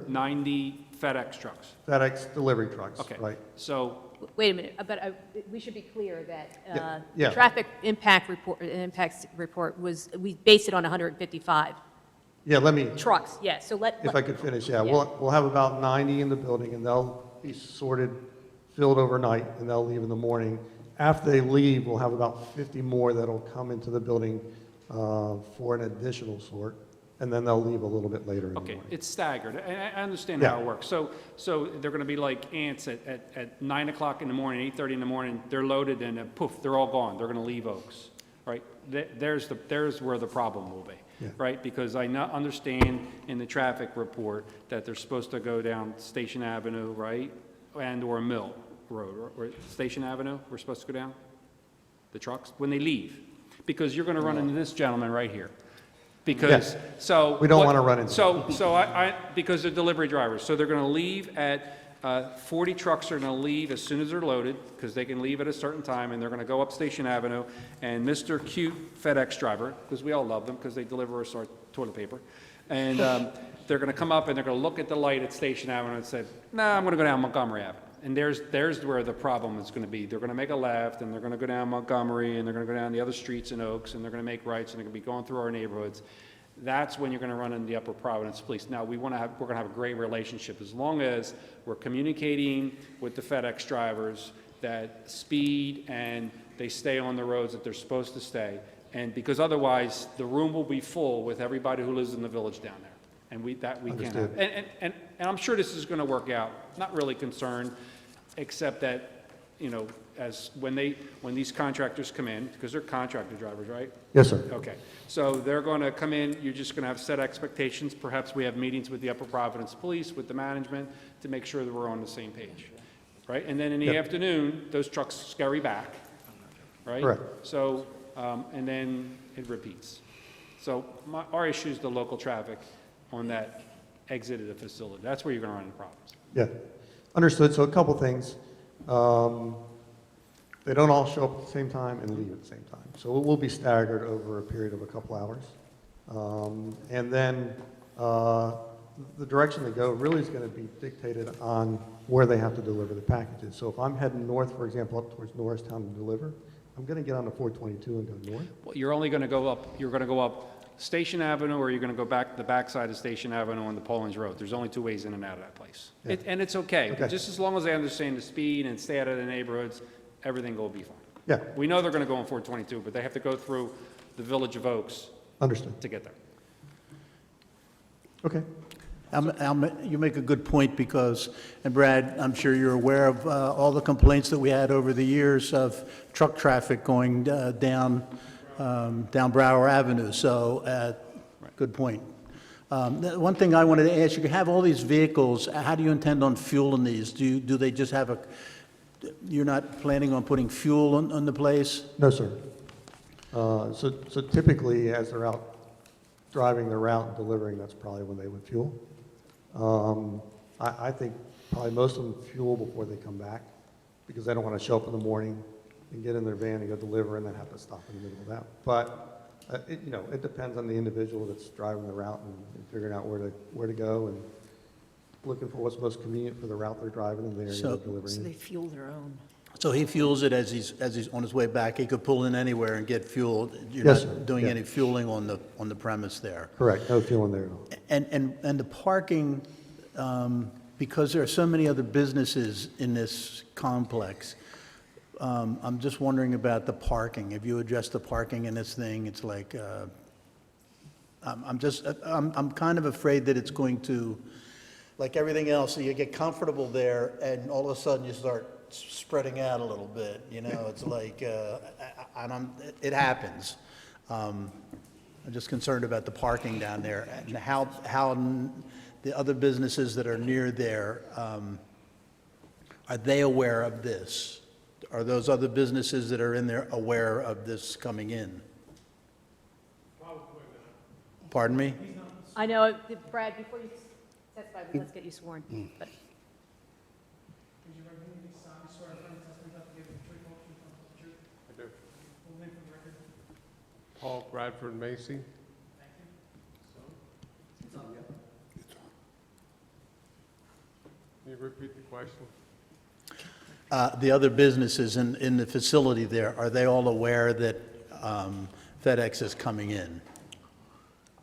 90 FedEx trucks. FedEx delivery trucks, Okay. right? So, Wait a minute, but we should be clear that Yeah. the traffic impacts report was, we based it on 155 Yeah, let me, trucks, yeah, so if I could finish, yeah. We'll have about 90 in the building, and they'll be sorted, filled overnight, and they'll leave in the morning. After they leave, we'll have about 50 more that'll come into the building for an additional sort, and then they'll leave a little bit later in the okay, morning. it's staggered. I understand Yeah. how it works. So they're going to be like ants at 9 o'clock in the morning, 8:30 in the morning, they're loaded, and then poof, they're all gone. They're going to leave Oaks, right? There's where the problem will be. Yeah. Right, because I understand in the traffic report that they're supposed to go down Station Avenue, right, and/or Mill Road, or Station Avenue, we're supposed to go down, the trucks, when they leave, because you're going to run into this gentleman right here. Because, Yeah. so. We don't what- wanna run into So because they're delivery drivers, so they're going to leave at 40 trucks are going to leave as soon as they're loaded, because they can leave at a certain time, and they're going to go up Station Avenue, and Mr. Cute FedEx driver, because we all love them, because they deliver us our toilet paper, and they're going to come up and they're going to look at the light at Station Avenue and say, nah, I'm going to go down Montgomery Avenue. And there's where the problem is going to be. They're going to make a left, and they're going to go down Montgomery, and they're going to go down the other streets in Oaks, and they're going to make rights, and they're going to be going through our neighborhoods. That's when you're going to run into the Upper Providence Police. Now, we're going to have a great relationship as long as we're communicating with the FedEx drivers that speed and they stay on the roads that they're supposed to stay. And because otherwise, the room will be full with everybody who lives in the village down there. And we can't have. And I'm sure this is going to work out. Not really concerned, except that, you know, when these contractors come in, because they're contractor drivers, right? Yes, sir. Okay, so they're going to come in, you're just going to have set expectations. Perhaps we have meetings with the Upper Providence Police, with the management, to make sure that we're on the same page, right? And then in the afternoon, those trucks scurry back, right? Correct. So, and then it repeats. So our issue is the local traffic on that exit of the facility. That's where you're going to run into problems. Yeah, understood. So a couple things. They don't all show up at the same time and leave at the same time. So it will be staggered over a period of a couple hours. And then the direction they go really is going to be dictated on where they have to deliver the packages. So if I'm heading north, for example, up towards Norristown to deliver, I'm going to get on the 422 and go north. Well, you're only going to go up, Station Avenue, or you're going to go back the backside of Station Avenue on the Pollins Road. There's only two ways in and out of that place. Yeah. And it's okay. Okay. Just as long as they understand the speed and stay out of the neighborhoods, everything will be fine. Yeah. We know they're going to go on 422, but they have to go through the Village of Oaks Understood. to get there. Okay. You make a good point because, and Brad, I'm sure you're aware of all the complaints that we had over the years of truck traffic going down Brower Avenue. So, good point. One thing I wanted to ask you have all these vehicles. How do you intend on fueling these? Do they just have you're not planning on putting fuel on the place? No, sir. So typically, as they're out driving the route and delivering, that's probably when they would fuel. I think probably most of them fuel before they come back because they don't want to show up in the morning and get in their van and go deliver and then have to stop in the middle of that. But it depends on the individual that's driving the route and figuring out where to go and looking for what's most convenient for the route they're driving and they're delivering. So they fuel their own. So he fuels it as he's on his way back. He could pull in anywhere and get fuel. You're Yes, not sir. doing Yeah. any fueling on the premise there. Correct. No fueling there at all. And the parking, because there are so many other businesses in this complex, I'm just wondering about the parking. If you address the parking in this thing, it's like, I'm kind of afraid that it's going to, like everything else, you get comfortable there and all of a sudden you start spreading out a little bit, it's like, it happens. I'm just concerned about the parking down there and how the other businesses that are near there, are they aware of this? Are those other businesses that are in there aware of this coming in? Pardon me? I know, Brad, before you testify, let's get you sworn. But I do. Paul Bradford Macy. Can you repeat the question? The other businesses in the facility there, are they all aware that FedEx is coming in?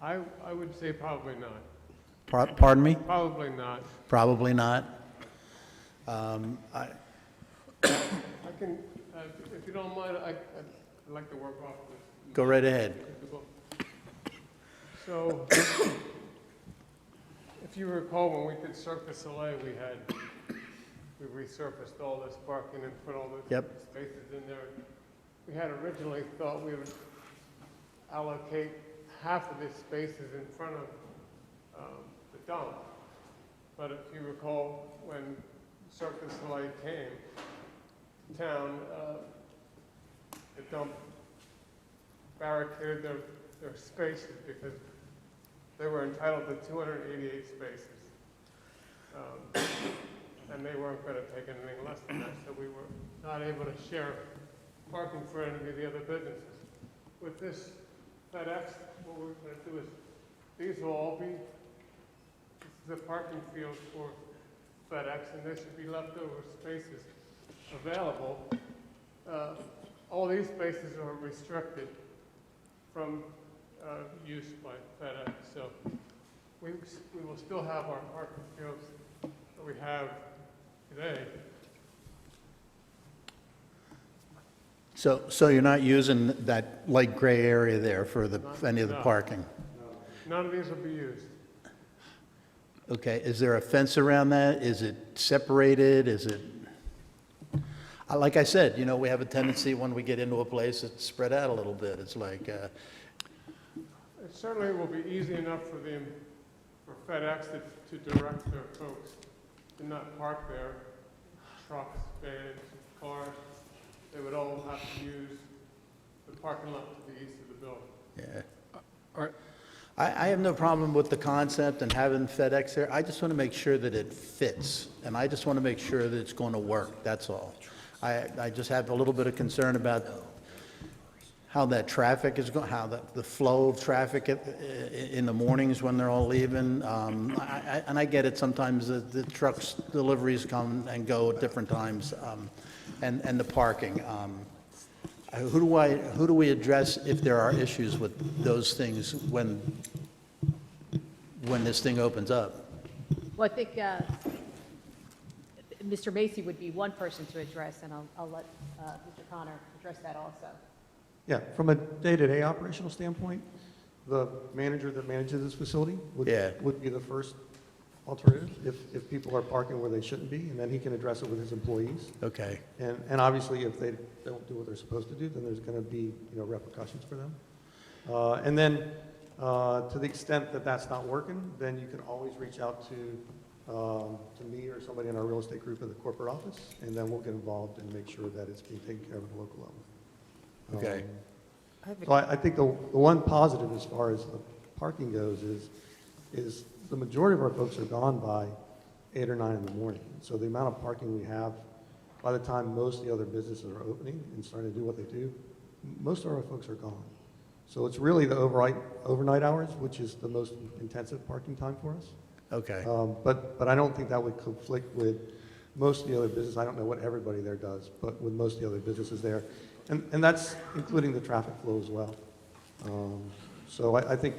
I would say probably not. Pardon me? Probably not. Probably not. I can, if you don't mind, I'd like to work off this. Go right ahead. So, if you recall, when we did Cirque du Soleil, we resurfaced all this parking and put all the spaces in there. We had originally thought we would allocate half of the spaces in front of the dump. But if you recall, when Cirque du Soleil came to town, the dump barricaded their spaces because they were entitled to 288 spaces. and they weren't going to take anything less than that, so we were not able to share parking for any of the other businesses. With this FedEx, what we're going to do is, these will all be, this is a parking field for FedEx, and there should be leftover spaces available. All these spaces are restricted from use by FedEx, so we will still have our parking fields that we have today. So you're not using that light gray area there for any of the No. parking? None of these will be used. Okay, is there a fence around that? Is it separated? Is it, like I said, you know, we have a tendency when we get into a place, it's spread out a little bit. It's like, It certainly will be easy enough for them, for FedEx to direct their folks to not park there. Trucks, vans, cars, they would all have to use the parking lot to the east of the building. yeah. I have no problem with the concept and having FedEx there. I just want to make sure that it fits, and I just want to make sure that it's going to work, that's all. I just have a little bit of concern about how that traffic is going, how the flow of traffic in the mornings when they're all leaving. And I get it, sometimes the trucks, deliveries come and go at different times, and the parking. Who do we address if there are issues with those things when this thing opens up? Well, I think Mr. Macy would be one person to address, and I'll let Mr. Connor address that also. Yeah, from a day-to-day operational standpoint, the manager that manages this facility would be the first alternative if people are parking where they shouldn't be, and then he can address it with his employees. Okay. And obviously, if they don't do what they're supposed to do, then there's going to be, you know, repercussions for them. And then, to the extent that that's not working, then you can always reach out to me or somebody in our real estate group at the corporate office, and then we'll get involved and make sure that it's being taken care of at the local level. Okay. So I think the one positive as far as the parking goes is the majority of our folks are gone by 8 or 9 in the morning. So the amount of parking we have, by the time most of the other businesses are opening and starting to do what they do, most of our folks are gone. So it's really the overnight hours, which is the most intensive parking time for us. Okay. But I don't think that would conflict with most of the other businesses. I don't know what everybody there does, but with most of the other businesses there. And that's including the traffic flow as well. So I think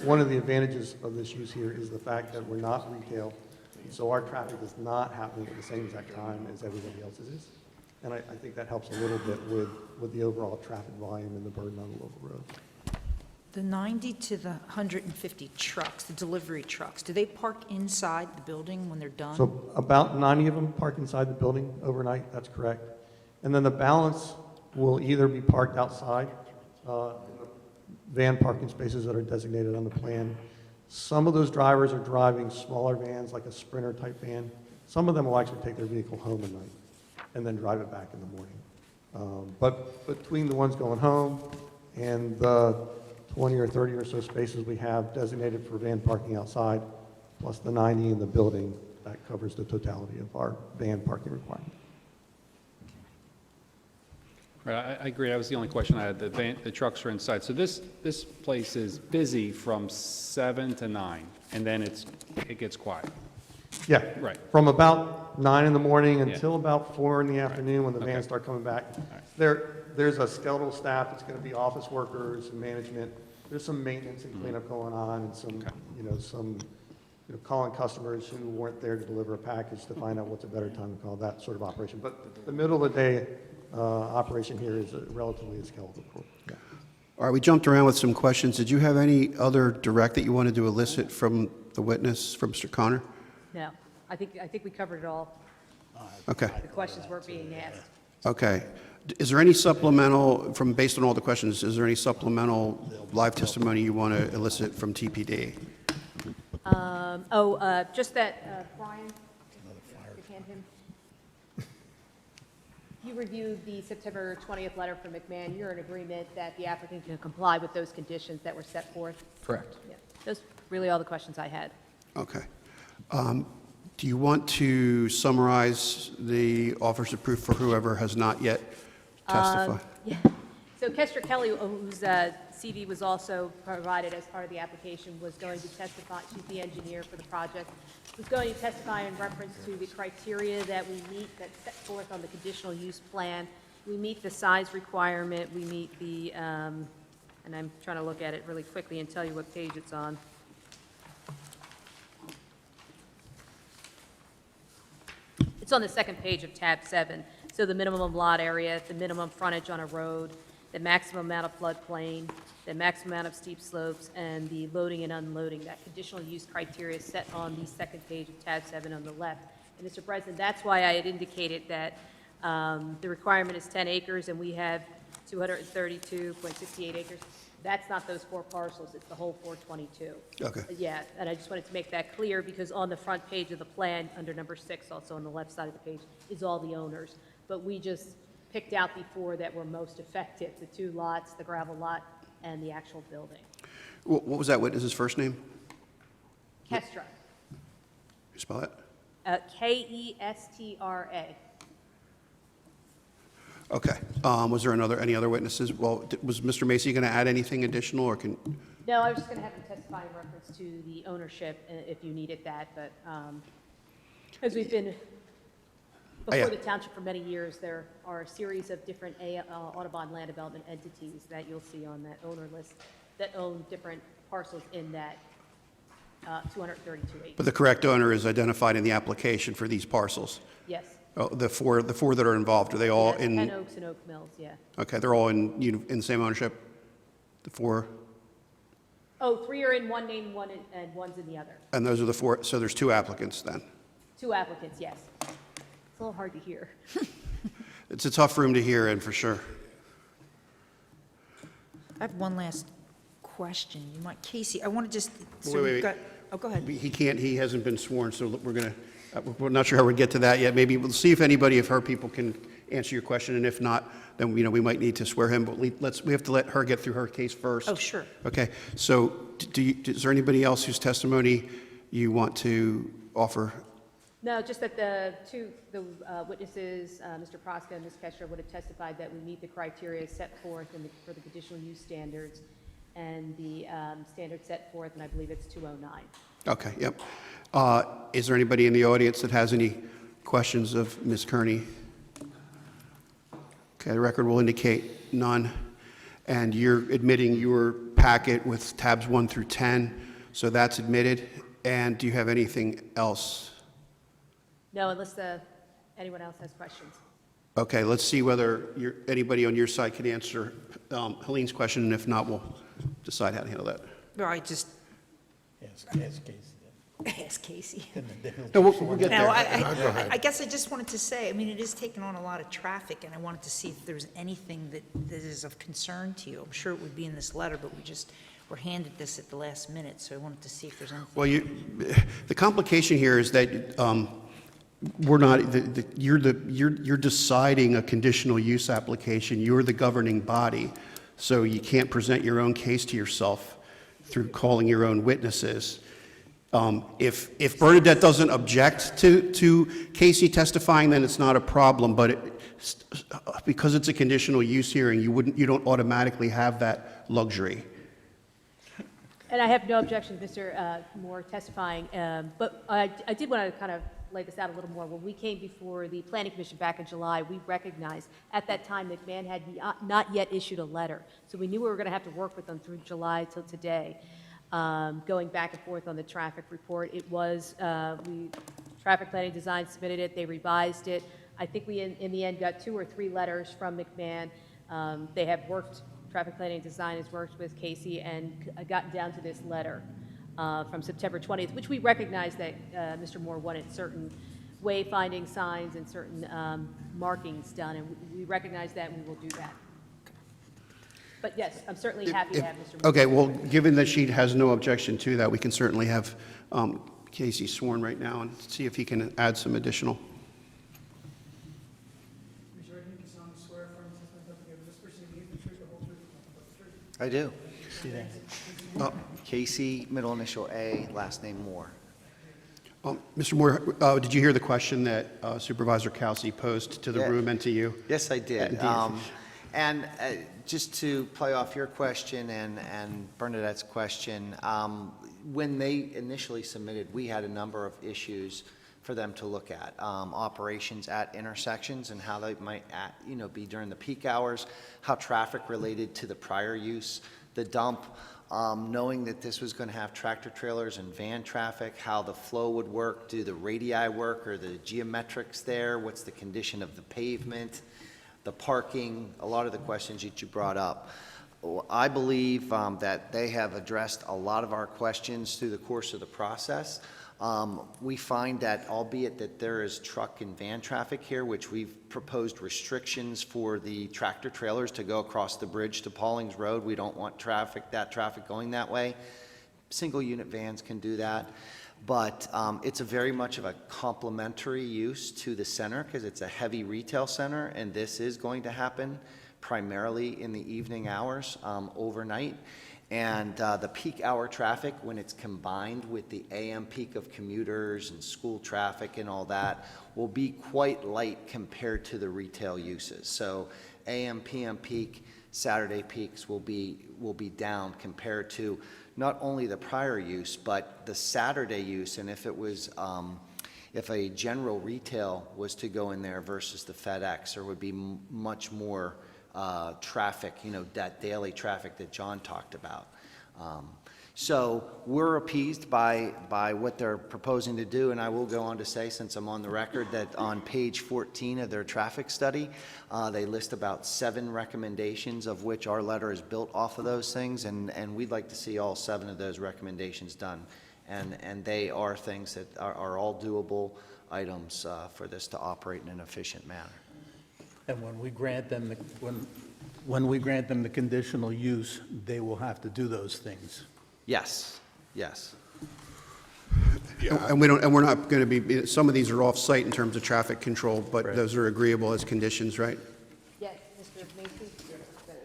one of the advantages of this use here is the fact that we're not retail, so our traffic is not happening at the same exact time as everybody else's is. And I think that helps a little bit with the overall traffic volume and the burden on the local road. The 90 to the 150 trucks, the delivery trucks, do they park inside the building when they're done? So about 90 of them park inside the building overnight, that's correct. And then the balance will either be parked outside in the van parking spaces that are designated on the plan. Some of those drivers are driving smaller vans, like a Sprinter type van. Some of them will actually take their vehicle home at night and then drive it back in the morning. But between the ones going home and the 20 or 30 or so spaces we have designated for van parking outside, plus the 90 in the building, that covers the totality of our van parking requirement. Right, I agree. That was the only question I had. The trucks are inside. So this place is busy from 7 to 9, and then it gets quiet. Yeah. Right. From about 9 in the morning until about 4 in the afternoon when the vans start coming back. There's a skeletal staff that's going to be office workers and management. There's some maintenance and cleanup going on, and some calling customers who weren't there to deliver a package to find out what's a better time to call, that sort of operation. But the middle of the day operation here is relatively a skeletal crew. Yeah. All right, we jumped around with some questions. Did you have any other direct that you wanted to elicit from the witness, from Mr. Connor? No, I think we covered it all. Okay. The questions weren't being asked. Okay. Is there any supplemental, based on all the questions, is there any supplemental live testimony you want to elicit from TPD? Just that, Brian, you hand him. You reviewed the September 20th letter from McMahon. You're in agreement that the applicant can comply with those conditions that were set forth? Correct. Yeah. Those really all the questions I had. Okay. Do you want to summarize the offers of proof for whoever has not yet testified? Yeah. So Kester Kelly, whose CV was also provided as part of the application, was going to testify, she's the engineer for the project, was going to testify in reference to the criteria that we meet that's set forth on the conditional use plan. We meet the size requirement, we meet the, and I'm trying to look at it really quickly and tell you what page it's on. It's on the second page of tab 7. So the minimum lot area, the minimum frontage on a road, the maximum amount of floodplain, the maximum amount of steep slopes, and the loading and unloading. That conditional use criteria is set on the second page of tab 7 on the left. And Mr. President, that's why I had indicated that the requirement is 10 acres and we have 232.68 acres. That's not those 4 parcels, it's the whole 422. Okay. Yeah, and I just wanted to make that clear because on the front page of the plan, under number 6, also on the left side of the page, is all the owners. But we just picked out the 4 that were most effective, the 2 lots, the gravel lot, and the actual building. What was that witness's first name? Kestra, You spell it? Kestra. Okay. Was there any other witnesses? Well, was Mr. Macy going to add anything additional, or can? No, I was just going to have him testify in reference to the ownership if you needed that, but as we've been before the township for many years, there are a series of different Audubon land development entities that you'll see on that owner list that own different parcels in that 232 acres. But the correct owner is identified in the application for these parcels? Yes. Oh, the four that are involved, are they all That's in? Penn Oaks and Oak Mills, yeah. Okay, they're all in the same ownership? The 4? Oh, 3 are in one name, and one's in the other. And those are the 4, so there's 2 applicants then? 2 applicants, yes. It's a little hard to hear. It's a tough room to hear in, for sure. I have one last question. You might, Casey, I want to just, so Wait, we've wait. got, oh, go ahead. He hasn't been sworn, so we're not sure how we'd get to that yet. Maybe we'll see if anybody of her people can answer your question, and if not, then, we might need to swear him, but we have to let her get through her case first. Oh, sure. Okay, so is there anybody else whose testimony you want to offer? No, just that the witnesses, Mr. Proska and Ms. Kestra, would have testified that we meet the criteria set forth for the conditional use standards and the standards set forth, and I believe it's 209. Okay, yep. Is there anybody in the audience that has any questions of Ms. Kearney? Okay, the record will indicate none. And you're admitting your packet with tabs 1 through 10, so that's admitted. And do you have anything else? No, unless anyone else has questions. Okay, let's see whether anybody on your side can answer Helene's question, and if not, we'll decide how to handle that. No, I just, Ask Casey. ask Casey. No, we'll get there. No, Go ahead. I guess I just wanted to say, I mean, it is taking on a lot of traffic, and I wanted to see if there's anything that is of concern to you. I'm sure it would be in this letter, but we're handed this at the last minute, so I wanted to see if there's anything. Well, the complication here is that we're not, you're deciding a conditional use application. You're the governing body, so you can't present your own case to yourself through calling your own witnesses. If Bernadette doesn't object to Casey testifying, then it's not a problem, but because it's a conditional use hearing, you don't automatically have that luxury. And I have no objection to Mr. Moore testifying, but I did want to kind of lay this out a little more. When we came before the Planning Commission back in July, we recognized at that time McMahon had not yet issued a letter. So we knew we were going to have to work with them through July till today. Going back and forth on the traffic report, it was, traffic planning design submitted it, they revised it. I think we in the end got 2 or 3 letters from McMahon. They have worked, traffic planning design has worked with Casey and gotten down to this letter from September 20th, which we recognize that Mr. Moore wanted certain wayfinding signs and certain markings done, and we recognize that and we will do that. But yes, I'm certainly happy to have Mr. Moore. Okay, well, given that she has no objection to that, we can certainly have Casey sworn right now and see if he can add some additional. I do. Casey, middle initial A, last name Moore. Mr. Moore, did you hear the question that Supervisor Kelsey posed to the room and to you? Yes, I did. Indeed. And just to play off your question and Bernadette's question, when they initially submitted, we had a number of issues for them to look at. Operations at intersections and how they might be during the peak hours, how traffic related to the prior use, the dump, knowing that this was going to have tractor trailers and van traffic, how the flow would work, do the radii work or the geometrics there, what's the condition of the pavement, the parking, a lot of the questions that you brought up. I believe that they have addressed a lot of our questions through the course of the process. We find that, albeit that there is truck and van traffic here, which we've proposed restrictions for the tractor trailers to go across the bridge to Paulings Road. We don't want that traffic going that way. Single unit vans can do that. But it's a very much of a complementary use to the center because it's a heavy retail center, and this is going to happen primarily in the evening hours overnight. And the peak hour traffic, when it's combined with the AM peak of commuters and school traffic and all that, will be quite light compared to the retail uses. So AM, PM peak, Saturday peaks will be down compared to not only the prior use, but the Saturday use. And if it was, if a general retail was to go in there versus the FedEx, there would be much more traffic, that daily traffic that John talked about. So we're appeased by what they're proposing to do, and I will go on to say, since I'm on the record, that on page 14 of their traffic study, they list about 7 recommendations, of which our letter is built off of those things, and we'd like to see all 7 of those recommendations done. And they are things that are all doable items for this to operate in an efficient manner. And when we grant them, when we grant them the conditional use, they will have to do those things. Yes, yes. And we're not going to be, some of these are off-site in terms of traffic control, but those are agreeable as conditions, right? Yes, Mr. Macy,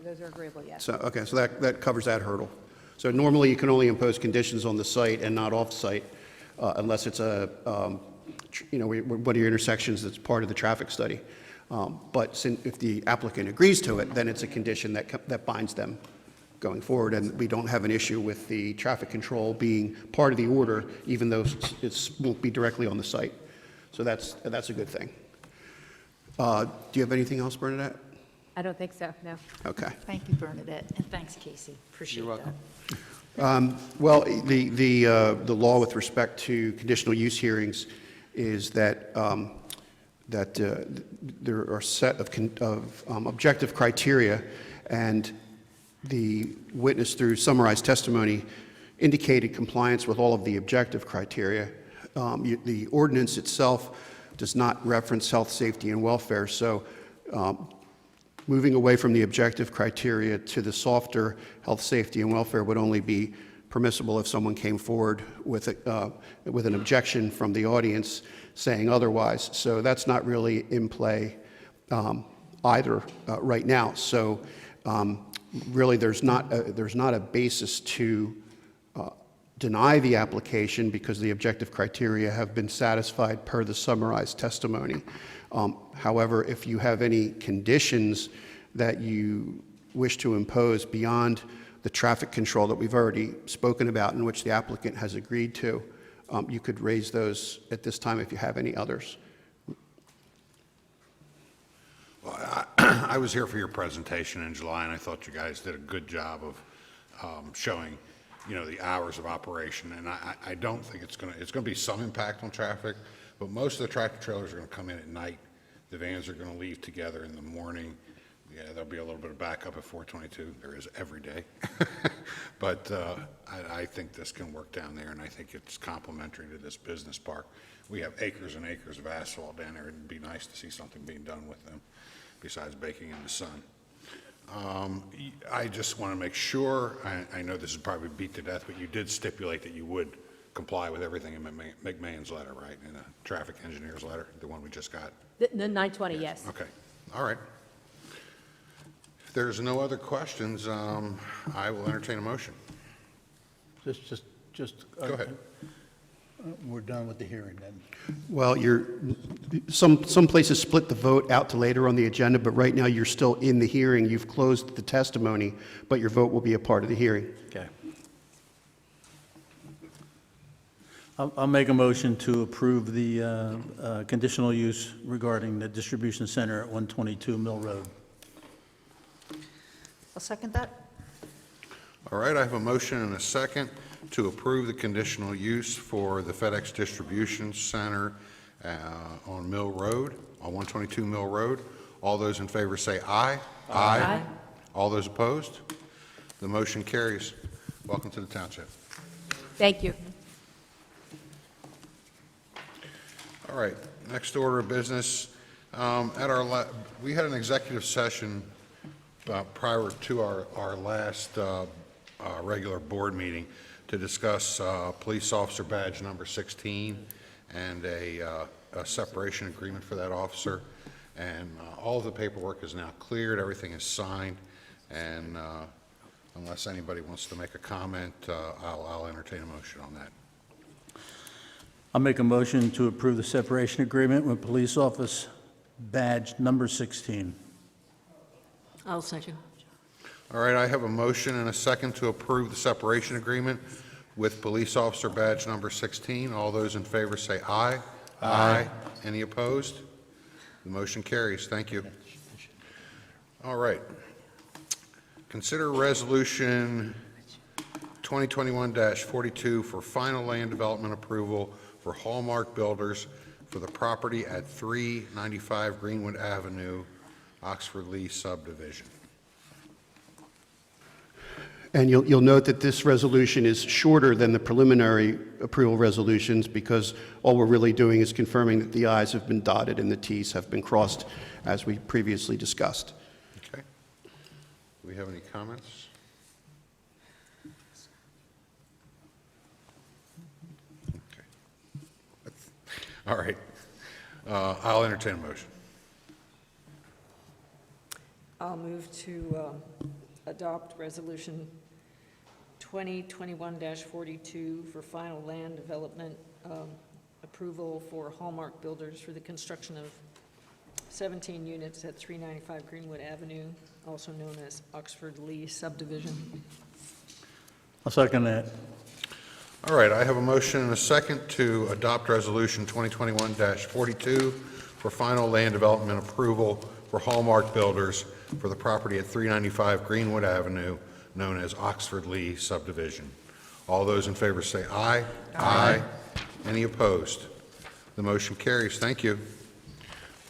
those are agreeable, yes. So, okay, so that covers that hurdle. So normally you can only impose conditions on the site and not off-site unless it's one of your intersections that's part of the traffic study. But if the applicant agrees to it, then it's a condition that binds them going forward, and we don't have an issue with the traffic control being part of the order, even though it won't be directly on the site. So that's a good thing. Do you have anything else, Bernadette? I don't think so, no. Okay. Thank you, Bernadette, and thanks, Casey. Appreciate that. Well, the law with respect to conditional use hearings is that there are a set of objective criteria, and the witness, through summarized testimony, indicated compliance with all of the objective criteria. The ordinance itself does not reference health, safety, and welfare, so moving away from the objective criteria to the softer health, safety, and welfare would only be permissible if someone came forward with an objection from the audience saying otherwise. So that's not really in play either right now. So really, there's not a basis to deny the application because the objective criteria have been satisfied per the summarized testimony. However, if you have any conditions that you wish to impose beyond the traffic control that we've already spoken about, in which the applicant has agreed to, you could raise those at this time if you have any others. Well, I was here for your presentation in July, and I thought you guys did a good job of showing, the hours of operation. And I don't think it's going to be some impact on traffic, but most of the tractor trailers are going to come in at night. The vans are going to leave together in the morning. Yeah, there'll be a little bit of backup at 422. There is every day. But I think this can work down there, and I think it's complementary to this business park. We have acres and acres of asphalt down there. It'd be nice to see something being done with them besides baking in the sun. I just want to make sure, I know this is probably beat to death, but you did stipulate that you would comply with everything in McMahon's letter, right? In the traffic engineer's letter, the one we just got? The 920, yes. Okay, all right. If there's no other questions, I will entertain a motion. Just Go ahead. We're done with the hearing then. Well, some places split the vote out to later on the agenda, but right now you're still in the hearing. You've closed the testimony, but your vote will be a part of the hearing. Okay. I'll make a motion to approve the conditional use regarding the distribution center at 122 Mill Road. I'll second that. All right, I have a motion and a second to approve the conditional use for the FedEx Distribution Center on Mill Road, on 122 Mill Road. All those in favor say aye. Aye. All those opposed? The motion carries. Welcome to the township. Thank you. All right, next order of business. We had an executive session prior to our last regular board meeting to discuss police officer badge number 16 and a separation agreement for that officer. And all of the paperwork is now cleared, everything is signed, and unless anybody wants to make a comment, I'll entertain a motion on that. I'll make a motion to approve the separation agreement with police office badge number 16. I'll second. All right, I have a motion and a second to approve the separation agreement with police officer badge number 16. All those in favor say aye. Aye. Any opposed? The motion carries. Thank you. All right. Consider resolution 2021-42 for final land development approval for Hallmark Builders for the property at 395 Greenwood Avenue, Oxford Lee subdivision. And you'll note that this resolution is shorter than the preliminary approval resolutions because all we're really doing is confirming that the i's have been dotted and the t's have been crossed, as we previously discussed. Okay. Do we have any comments? Okay. All right. I'll entertain a motion. I'll move to adopt resolution 2021-42 for final land development approval for Hallmark Builders for the construction of 17 units at 395 Greenwood Avenue, also known as Oxford Lee subdivision. I'll second that. All right, I have a motion and a second to adopt resolution 2021-42 for final land development approval for Hallmark Builders for the property at 395 Greenwood Avenue, known as Oxford Lee subdivision. All those in favor say aye. Aye. Any opposed? The motion carries. Thank you.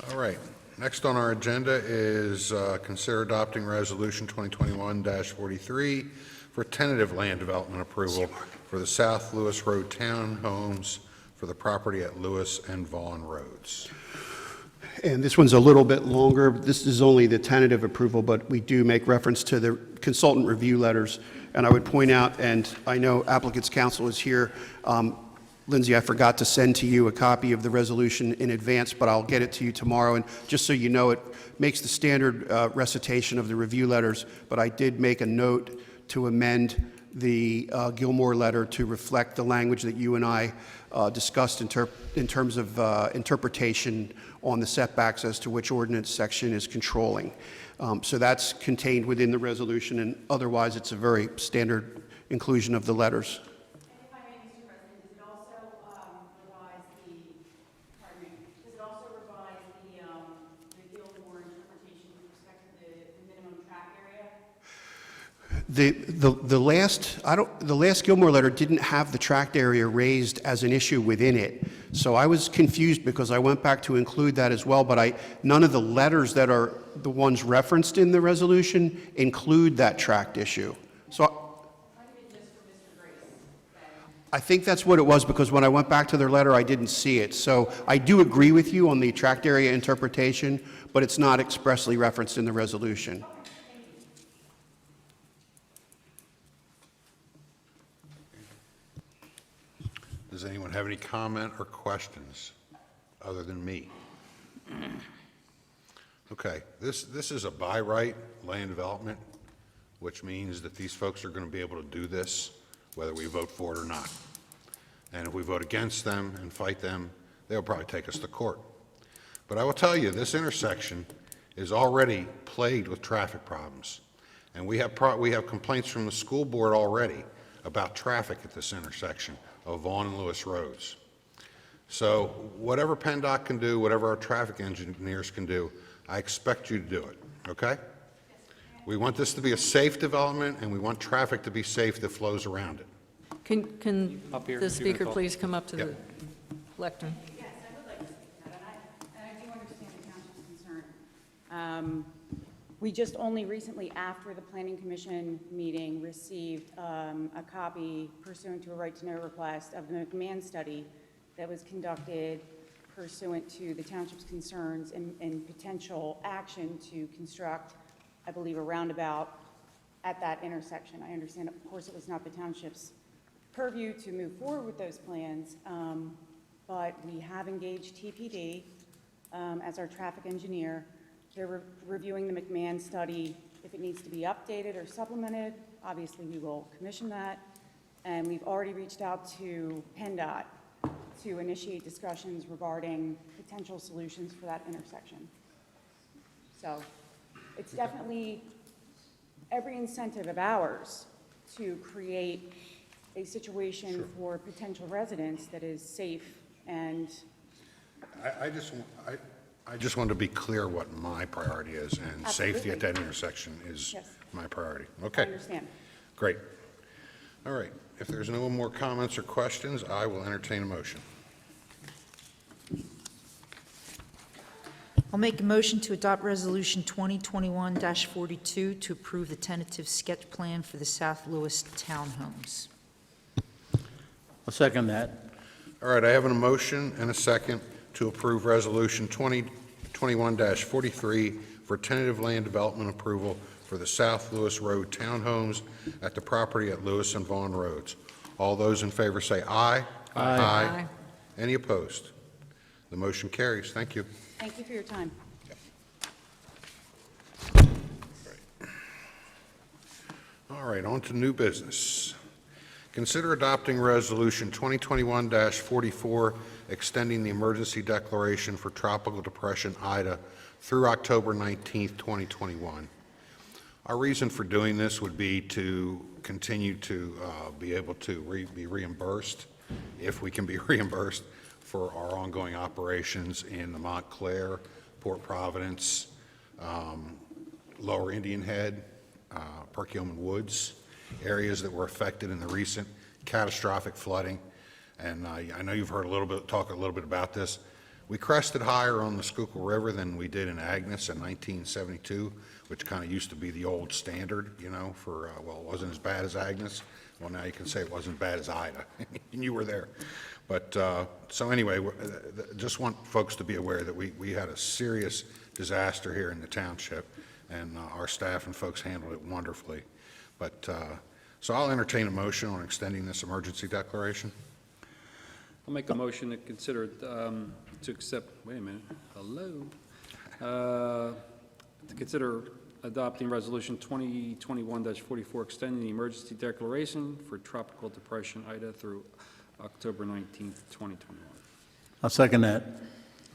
All right. Next on our agenda is consider adopting resolution 2021-43 for tentative land development approval for the South Lewis Road townhomes for the property at Lewis and Vaughan Roads. And this one's a little bit longer. This is only the tentative approval, but we do make reference to the consultant review letters. And I would point out, and I know applicant's counsel is here, Lindsay, I forgot to send to you a copy of the resolution in advance, but I'll get it to you tomorrow. And just so you know, it makes the standard recitation of the review letters, but I did make a note to amend the Gilmore letter to reflect the language that you and I discussed in terms of interpretation on the setbacks as to which ordinance section is controlling. So that's contained within the resolution, and otherwise it's a very standard inclusion of the letters. The last Gilmore letter didn't have the tract area raised as an issue within it. So I was confused because I went back to include that as well, but none of the letters that are the ones referenced in the resolution include that tract issue. So I think that's what it was, because when I went back to their letter, I didn't see it. So I do agree with you on the tract area interpretation, but it's not expressly referenced in the resolution. Does anyone have any comment or questions other than me? Okay, this is a by right land development, which means that these folks are going to be able to do this whether we vote for it or not. And if we vote against them and fight them, they'll probably take us to court. But I will tell you, this intersection is already plagued with traffic problems. And we have complaints from the school board already about traffic at this intersection of Vaughn and Lewis Roads. So whatever PennDOT can do, whatever our traffic engineers can do, I expect you to do it, okay? We want this to be a safe development, and we want traffic to be safe that flows around it. Can Up here, the you're gonna speaker talk. please come up to the lectern? Yes, I would like to speak to that, and I do understand the township's concern. We just only recently, after the Planning Commission meeting, received a copy pursuant to a right-to-know request of the McMahon study that was conducted pursuant to the township's concerns and potential action to construct, I believe, a roundabout at that intersection. I understand, of course, it was not the township's purview to move forward with those plans, but we have engaged TPD as our traffic engineer. They're reviewing the McMahon study. If it needs to be updated or supplemented, obviously we will commission that. And we've already reached out to PennDOT to initiate discussions regarding potential solutions for that intersection. So it's definitely every incentive of ours to create a situation for potential residents that is safe and I just want to be clear what my priority is, and safety at that intersection is Yes. my priority. I Okay, understand. great. All right, if there's no more comments or questions, I will entertain a motion. I'll make a motion to adopt Resolution 2021-42 to approve the tentative sketch plan for the South Lewis townhomes. I'll second that. All right, I have a motion and a second to approve Resolution 2021-43 for tentative land development approval for the South Lewis Road townhomes at the property at Lewis and Vaughn Roads. All those in favor say aye. Aye. Aye. Any opposed? The motion carries. Thank you. Thank you for your time. All right, on to new business. Consider adopting Resolution 2021-44, extending the emergency declaration for Tropical Depression Ida through October 19th, 2021. Our reason for doing this would be to continue to be able to be reimbursed, if we can be reimbursed, for our ongoing operations in the Montclair, Port Providence, Lower Indian Head, Perkiomen Woods, areas that were affected in the recent catastrophic flooding. And I know you've heard talk a little bit about this. We crested higher on the Schuylkill River than we did in Agnes in 1972, which kind of used to be the old standard, you know, for, well, it wasn't as bad as Agnes. Well, now you can say it wasn't bad as Ida, and you were there. But, so anyway, just want folks to be aware that we had a serious disaster here in the township, and our staff and folks handled it wonderfully. But, so I'll entertain a motion on extending this emergency declaration. I'll make a motion to consider, to accept, wait a minute, hello. To consider adopting Resolution 2021-44, extending the emergency declaration for Tropical Depression Ida through October 19th, 2021. I'll second that.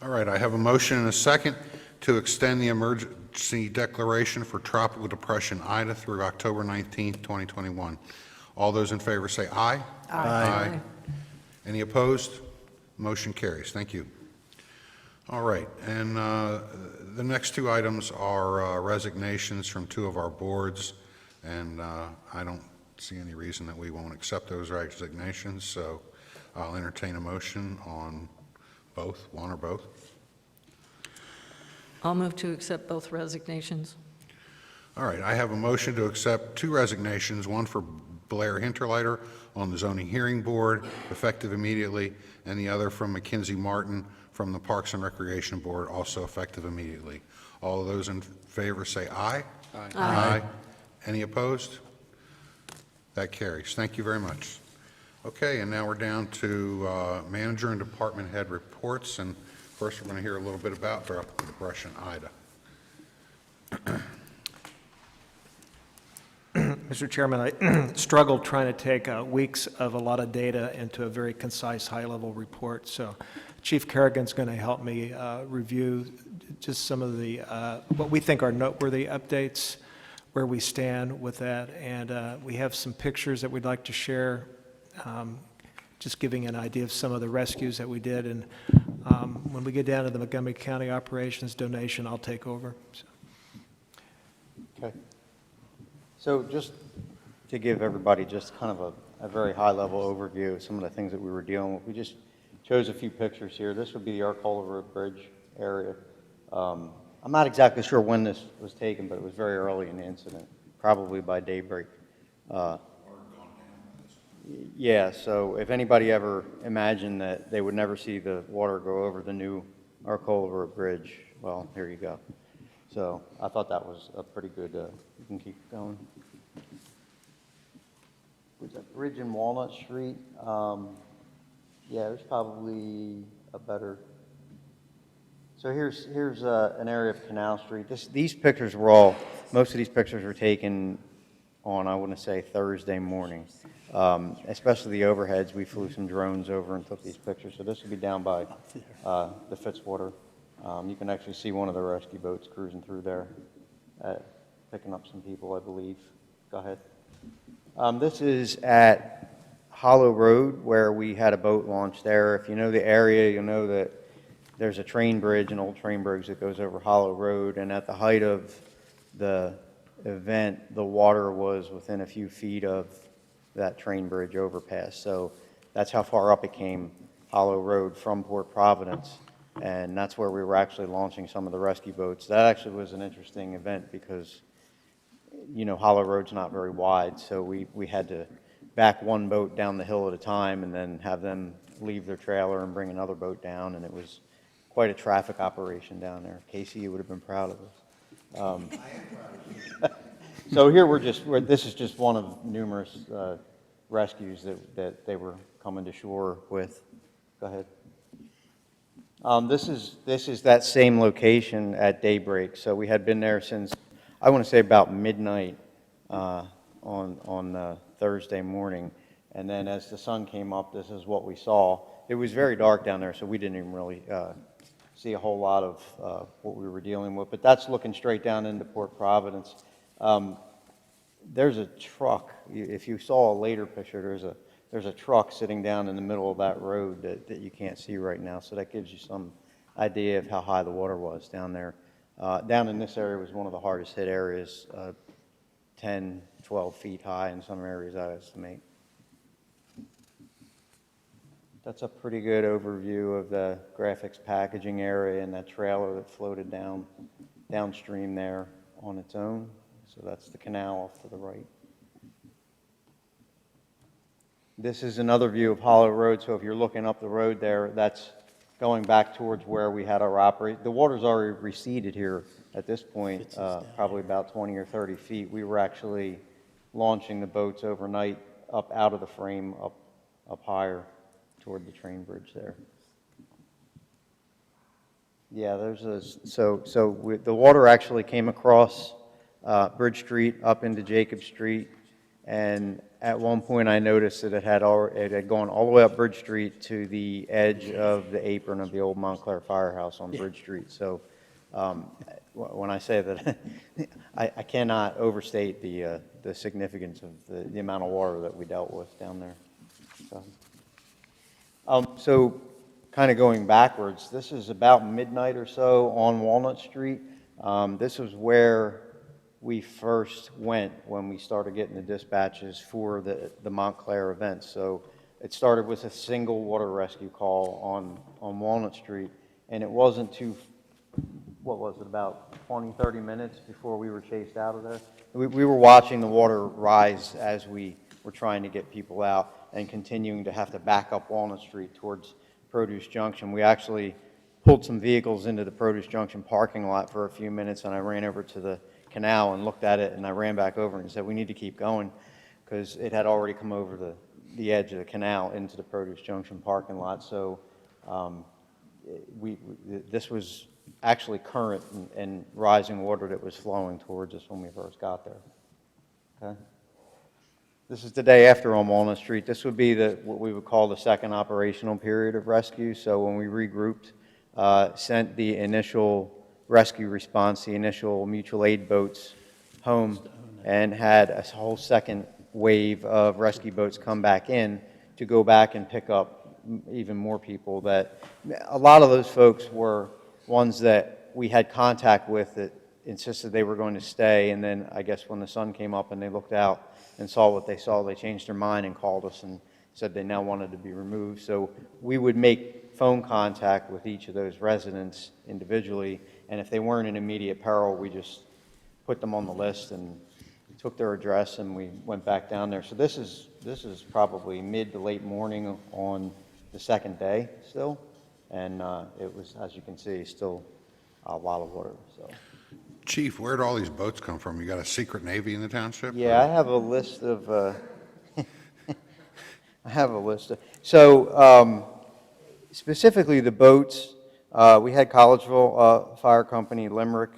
All right, I have a motion and a second to extend the emergency declaration for Tropical Depression Ida through October 19th, 2021. All those in favor say aye. Aye. Any opposed? Motion carries. Thank you. All right, and the next two items are resignations from two of our boards, and I don't see any reason that we won't accept those resignations, so I'll entertain a motion on both, one or both. I'll move to accept both resignations. All right, I have a motion to accept two resignations, one for Blair Hinterleiter on the Zoning Hearing Board, effective immediately, and the other from Mackenzie Martin from the Parks and Recreation Board, also effective immediately. All of those in favor say aye. Aye. Aye. Any opposed? That carries. Thank you very much. Okay, and now we're down to manager and department head reports, and first we're going to hear a little bit about Tropical Depression Ida. Mr. Chairman, I struggled trying to take weeks of a lot of data into a very concise, high-level report. So Chief Kerrigan's going to help me review just some of the, what we think are noteworthy updates, where we stand with that. And we have some pictures that we'd like to share, just giving an idea of some of the rescues that we did. And when we get down to the Montgomery County operations donation, I'll take over. So. Okay. So just to give everybody just kind of a very high-level overview of some of the things that we were dealing with, we just chose a few pictures here. This would be the Arcola Road Bridge area. I'm not exactly sure when this was taken, but it was very early in the incident, probably by daybreak. Yeah, so if anybody ever imagined that they would never see the water go over the new Arcola Road Bridge, well, here you go. So I thought that was a pretty good, you can keep going. Was that bridge in Walnut Street? Yeah, there's probably a better. So here's an area of Canal Street. These pictures were all, most of these pictures were taken on, I want to say, Thursday morning. Especially the overheads. We flew some drones over and took these pictures. So this would be down by the Fitzwater. You can actually see one of the rescue boats cruising through there, picking up some people, I believe. Go ahead. This is at Hollow Road, where we had a boat launch there. If you know the area, you'll know that there's a train bridge, an old train bridge that goes over Hollow Road, and at the height of the event, the water was within a few feet of that train bridge overpass. So that's how far up it came, Hollow Road from Port Providence. And that's where we were actually launching some of the rescue boats. That actually was an interesting event because, you know, Hollow Road's not very wide, so we had to back one boat down the hill at a time and then have them leave their trailer and bring another boat down, and it was quite a traffic operation down there. Casey, you would have been proud of us. I am proud of you. So here this is just one of numerous rescues that they were coming to shore with. Go ahead. This is that same location at daybreak. So we had been there since, I want to say, about midnight on Thursday morning. And then as the sun came up, this is what we saw. It was very dark down there, so we didn't even really see a whole lot of what we were dealing with. But that's looking straight down into Port Providence. There's a truck. If you saw a later picture, there's a truck sitting down in the middle of that road that you can't see right now. So that gives you some idea of how high the water was down there. Down in this area was one of the hardest hit areas, 10, 12 feet high in some areas, I estimate. That's a pretty good overview of the graphics packaging area and that trailer that floated downstream there on its own. So that's the canal off to the right. This is another view of Hollow Road. So if you're looking up the road there, that's going back towards where we had our operation. The water's already receded here at this point, probably about 20 or 30 feet. We were actually launching the boats overnight up out of the frame, up higher toward the train bridge there. Yeah, the water actually came across Bridge Street up into Jacob Street, and at one point I noticed that it had gone all the way up Bridge Street to the edge of the apron of the old Montclair Firehouse on Bridge Street. So when I say that, I cannot overstate the significance of the amount of water that we dealt with down there. So kind of going backwards, this is about midnight or so on Walnut Street. This was where we first went when we started getting the dispatches for the Montclair event. So it started with a single water rescue call on Walnut Street, and it wasn't what was it, about 20, 30 minutes before we were chased out of there. We were watching the water rise as we were trying to get people out and continuing to have to back up Walnut Street towards Produce Junction. We actually pulled some vehicles into the Produce Junction parking lot for a few minutes, and I ran over to the canal and looked at it, and I ran back over and said, we need to keep going, because it had already come over the edge of the canal into the Produce Junction parking lot. So this was actually current and rising water that was flowing towards us when we first got there. Okay. This is the day after on Walnut Street. This would be what we would call the second operational period of rescue. So when we regrouped, sent the initial rescue response, the initial mutual aid boats home, and had a whole second wave of rescue boats come back in to go back and pick up even more people. That a lot of those folks were ones that we had contact with that insisted they were going to stay, and then I guess when the sun came up and they looked out and saw what they saw, they changed their mind and called us and said they now wanted to be removed. So we would make phone contact with each of those residents individually, and if they weren't in immediate peril, we just put them on the list and took their address, and we went back down there. So this is probably mid to late morning on the second day still, and it was, as you can see, still a lot of water. So. Chief, where'd all these boats come from? You got a secret navy in the township? Yeah, I have a list of, I have a list of, so specifically the boats, we had Collegeville Fire Company, Limerick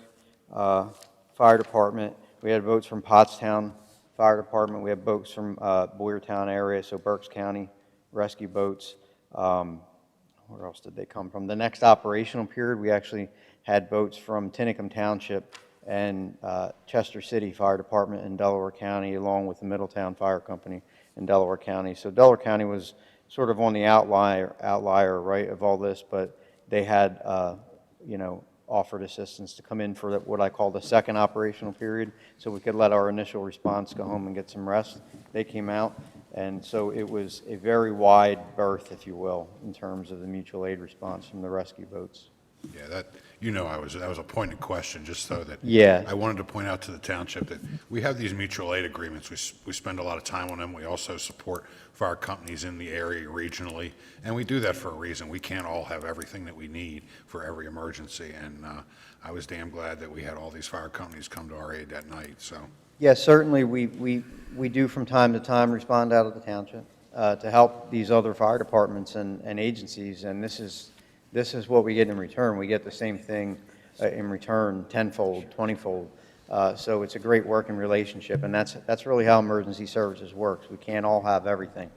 Fire Department, we had boats from Pottstown Fire Department, we had boats from Boyertown area, so Berks County rescue boats. Where else did they come from? The next operational period, we actually had boats from Tinicum Township and Chester City Fire Department in Delaware County, along with the Middletown Fire Company in Delaware County. So Delaware County was sort of on the outlier, right, of all this, but they had, you know, offered assistance to come in for what I call the second operational period, so we could let our initial response go home and get some rest. They came out, and so it was a very wide berth, if you will, in terms of the mutual aid response from the rescue boats. Yeah, that, you know, that was a pointed question, just so that. Yeah. I wanted to point out to the township that we have these mutual aid agreements. We spend a lot of time on them. We also support fire companies in the area regionally, and we do that for a reason. We can't all have everything that we need for every emergency, and I was damn glad that we had all these fire companies come to our aid that night, so. Yeah, certainly we do from time to time respond out of the township to help these other fire departments and agencies, and this is what we get in return. We get the same thing in return, tenfold, 20-fold. So it's a great working relationship, and that's really how emergency services works. We can't all have everything,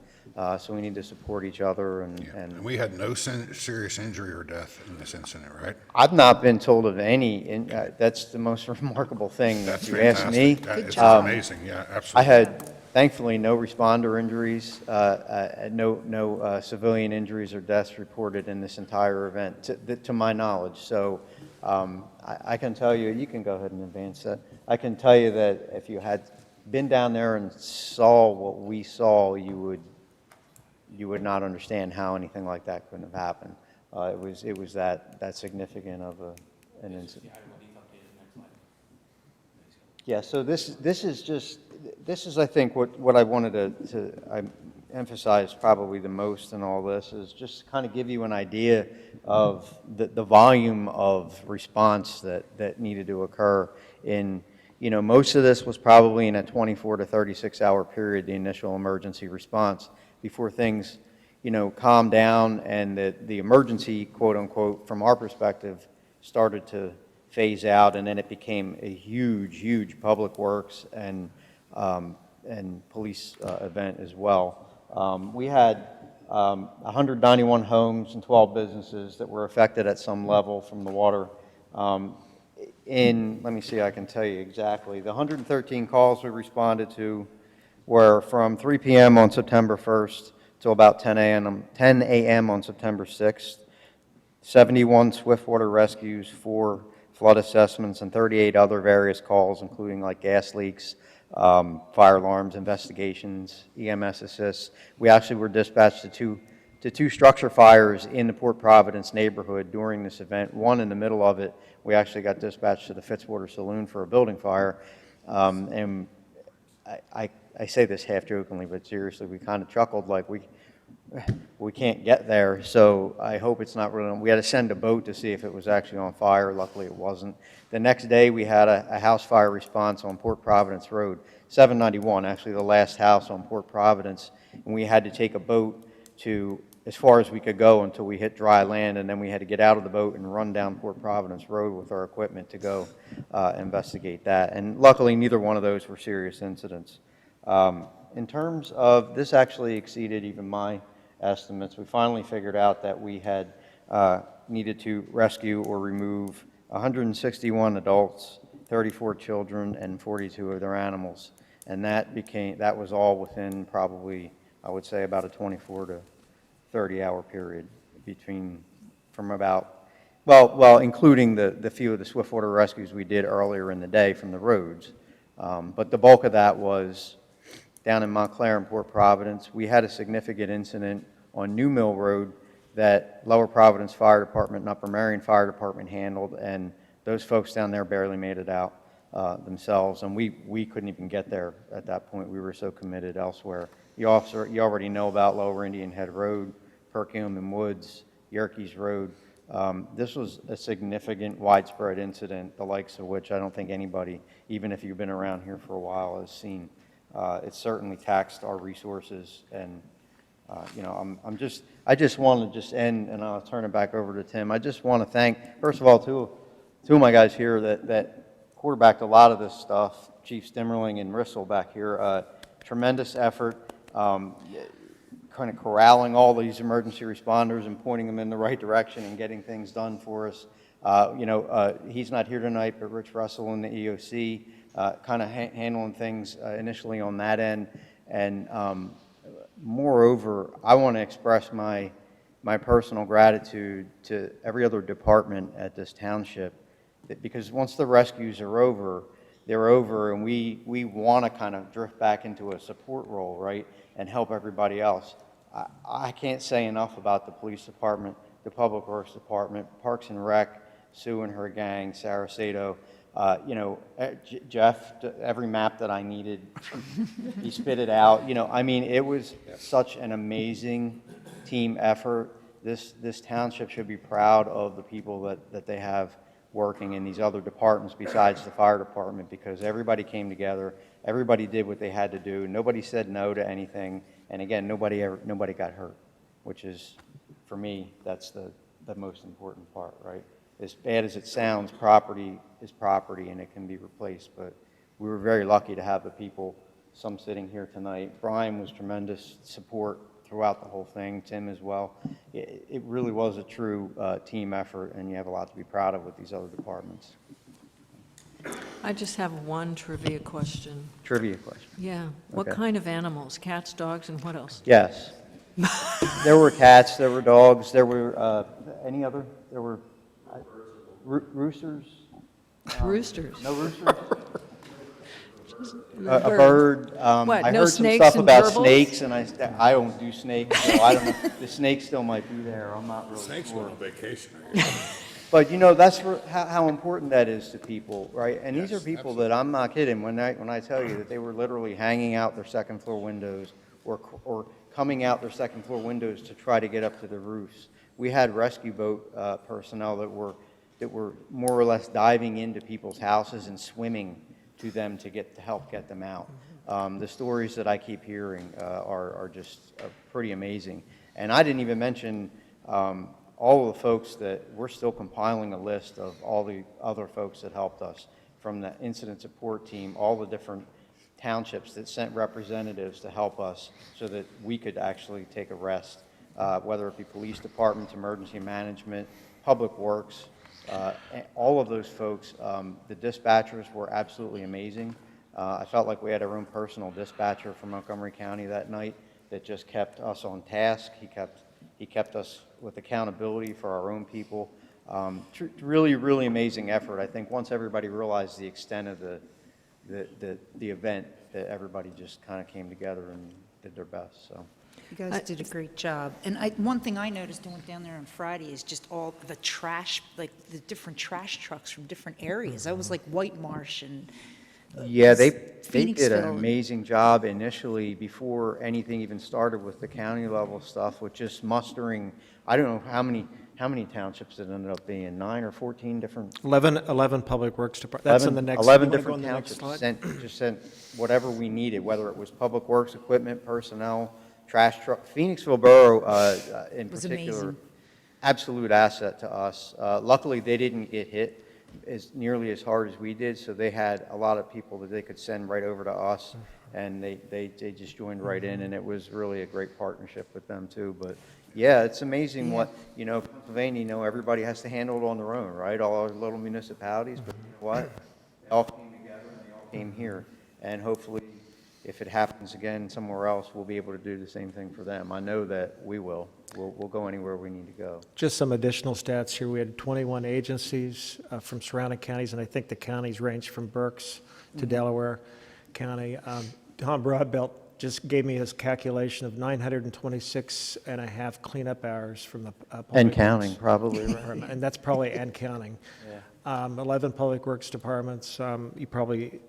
so we need to support each other. And we had no serious injury or death in this incident, right? I've not been told of any. That's the most remarkable thing. That's if you ask me. fantastic. It's amazing. Yeah, absolutely. I had, thankfully, no responder injuries, no civilian injuries or deaths reported in this entire event, to my knowledge. So I can tell you, you can go ahead and advance that. I can tell you that if you had been down there and saw what we saw, you would not understand how anything like that couldn't have happened. It was that significant of an incident. Yeah, so this is, I think, what I wanted to emphasize probably the most in all this is just kind of give you an idea of the volume of response that needed to occur in, you know, most of this was probably in a 24 to 36 hour period, the initial emergency response, before things, you know, calmed down and the emergency, quote unquote, from our perspective, started to phase out, and then it became a huge public works and police event as well. We had 191 homes and 12 businesses that were affected at some level from the water. Let me see, I can tell you exactly. The 113 calls we responded to were from 3 p.m. on September 1st till about 10 a.m. on September 6th. 71 swiftwater rescues, 4 flood assessments, and 38 other various calls, including like gas leaks, fire alarms, investigations, EMS assists. We actually were dispatched to two structure fires in the Port Providence neighborhood during this event. One in the middle of it, we actually got dispatched to the Fitzwater Saloon for a building fire. And I say this half jokingly, but seriously, we kind of chuckled like we can't get there, so I hope it's not really. We had to send a boat to see if it was actually on fire. Luckily, it wasn't. The next day, we had a house fire response on Port Providence Road, 791, actually the last house on Port Providence, and we had to take a boat to as far as we could go until we hit dry land, and then we had to get out of the boat and run down Port Providence Road with our equipment to go investigate that. And luckily, neither one of those were serious incidents. In terms of, this actually exceeded even my estimates. We finally figured out that we had needed to rescue or remove 161 adults, 34 children, and 42 of their animals. And that was all within probably, I would say, about a 24 to 30-hour period from about, well, including the few of the swiftwater rescues we did earlier in the day from the roads. But the bulk of that was down in Montclair and Port Providence. We had a significant incident on New Mill Road that Lower Providence Fire Department and Upper Marion Fire Department handled, and those folks down there barely made it out themselves, and we couldn't even get there at that point. We were so committed elsewhere. You already know about Lower Indian Head Road, Perkiomen and Woods, Yerkes Road. This was a significant, widespread incident, the likes of which I don't think anybody, even if you've been around here for a while, has seen. It certainly taxed our resources, and I just want to just end, and I'll turn it back over to Tim. I just want to thank, first of all, two of my guys here that quarterbacked a lot of this stuff, Chief Stimmerling and Rissell back here. Tremendous effort, kind of corralling all these emergency responders and pointing them in the right direction and getting things done for us. He's not here tonight, but Rich Russell in the EOC, kind of handling things initially on that end. And moreover, I want to express my personal gratitude to every other department at this township, because once the rescues are over, they're over, and we want to kind of drift back into a support role, right, and help everybody else. I can't say enough about the police department, the public works department, Parks and Rec, Sue and her gang, Sarah Sato, Jeff, every map that I needed, he spit it out. I mean, it was such an amazing team effort. This township should be proud of the people that they have working in these other departments besides the fire department, because everybody came together, everybody did what they had to do, nobody said no to anything, and again, nobody got hurt, which is, for me, that's the most important part, right? As bad as it sounds, property is property and it can be replaced, but we were very lucky to have the people, some sitting here tonight. Brian was tremendous support throughout the whole thing, Tim as well. It really was a true team effort, and you have a lot to be proud of with these other departments. I just have one trivia question. Trivia question. Yeah. What Okay. kind of animals? Cats, dogs, and what else? Yes. There were cats, there were dogs, there were any other? There were roosters? Roosters. No roosters? A bird. What, I no heard some snakes stuff and about gerbils? snakes, and I don't do snakes, so I don't know. The snakes still might be there. I'm not really Snakes sure. went on vacation. But that's how important that is to people, right? And these are people that, I'm not kidding when I tell you that they were literally hanging out their second floor windows or coming out their second floor windows to try to get up to the roofs. We had rescue boat personnel that were more or less diving into people's houses and swimming to them to help get them out. The stories that I keep hearing are just pretty amazing. And I didn't even mention all of the folks that we're still compiling a list of all the other folks that helped us, from the incident support team, all the different townships that sent representatives to help us so that we could actually take a rest, whether it be police departments, emergency management, public works, all of those folks. The dispatchers were absolutely amazing. I felt like we had our own personal dispatcher from Montgomery County that night that just kept us on task. He kept us with accountability for our own people. Really, really amazing effort. I think once everybody realized the extent of the event, that everybody just kind of came together and did their best. So. You guys did a great job. And one thing I noticed, I went down there on Friday, is just all the trash, like the different trash trucks from different areas. I was like White Marsh and Yeah, they did an Phoenixville. amazing job initially before anything even started with the county level stuff, with just mustering, I don't know how many townships it ended up being, 9 or 14 different. 11 public works departments. That's in the next. 11 you wanna go on different the next townships slide? sent whatever we needed, whether it was public works, equipment, personnel, trash truck. Phoenixville Borough in Was particular, amazing. absolute asset to us. Luckily, they didn't get hit nearly as hard as we did, so they had a lot of people that they could send right over to us. and they just joined right in, and it was really a great partnership with them too. But yeah, it's amazing what, Pennsylvania, everybody has to handle it on their own, right? All our little municipalities, but you know what? They all came together and they all came here, and hopefully, if it happens again somewhere else, we'll be able to do the same thing for them. I know that we will. We'll go anywhere we need to go. Just some additional stats here. We had 21 agencies from surrounding counties, and I think the counties range from Berks to Delaware County. Tom Broadbelt just gave me his calculation of 926 and a half cleanup hours from the public And works counting, probably, right? department, and that's probably and counting. 11 public works departments. You probably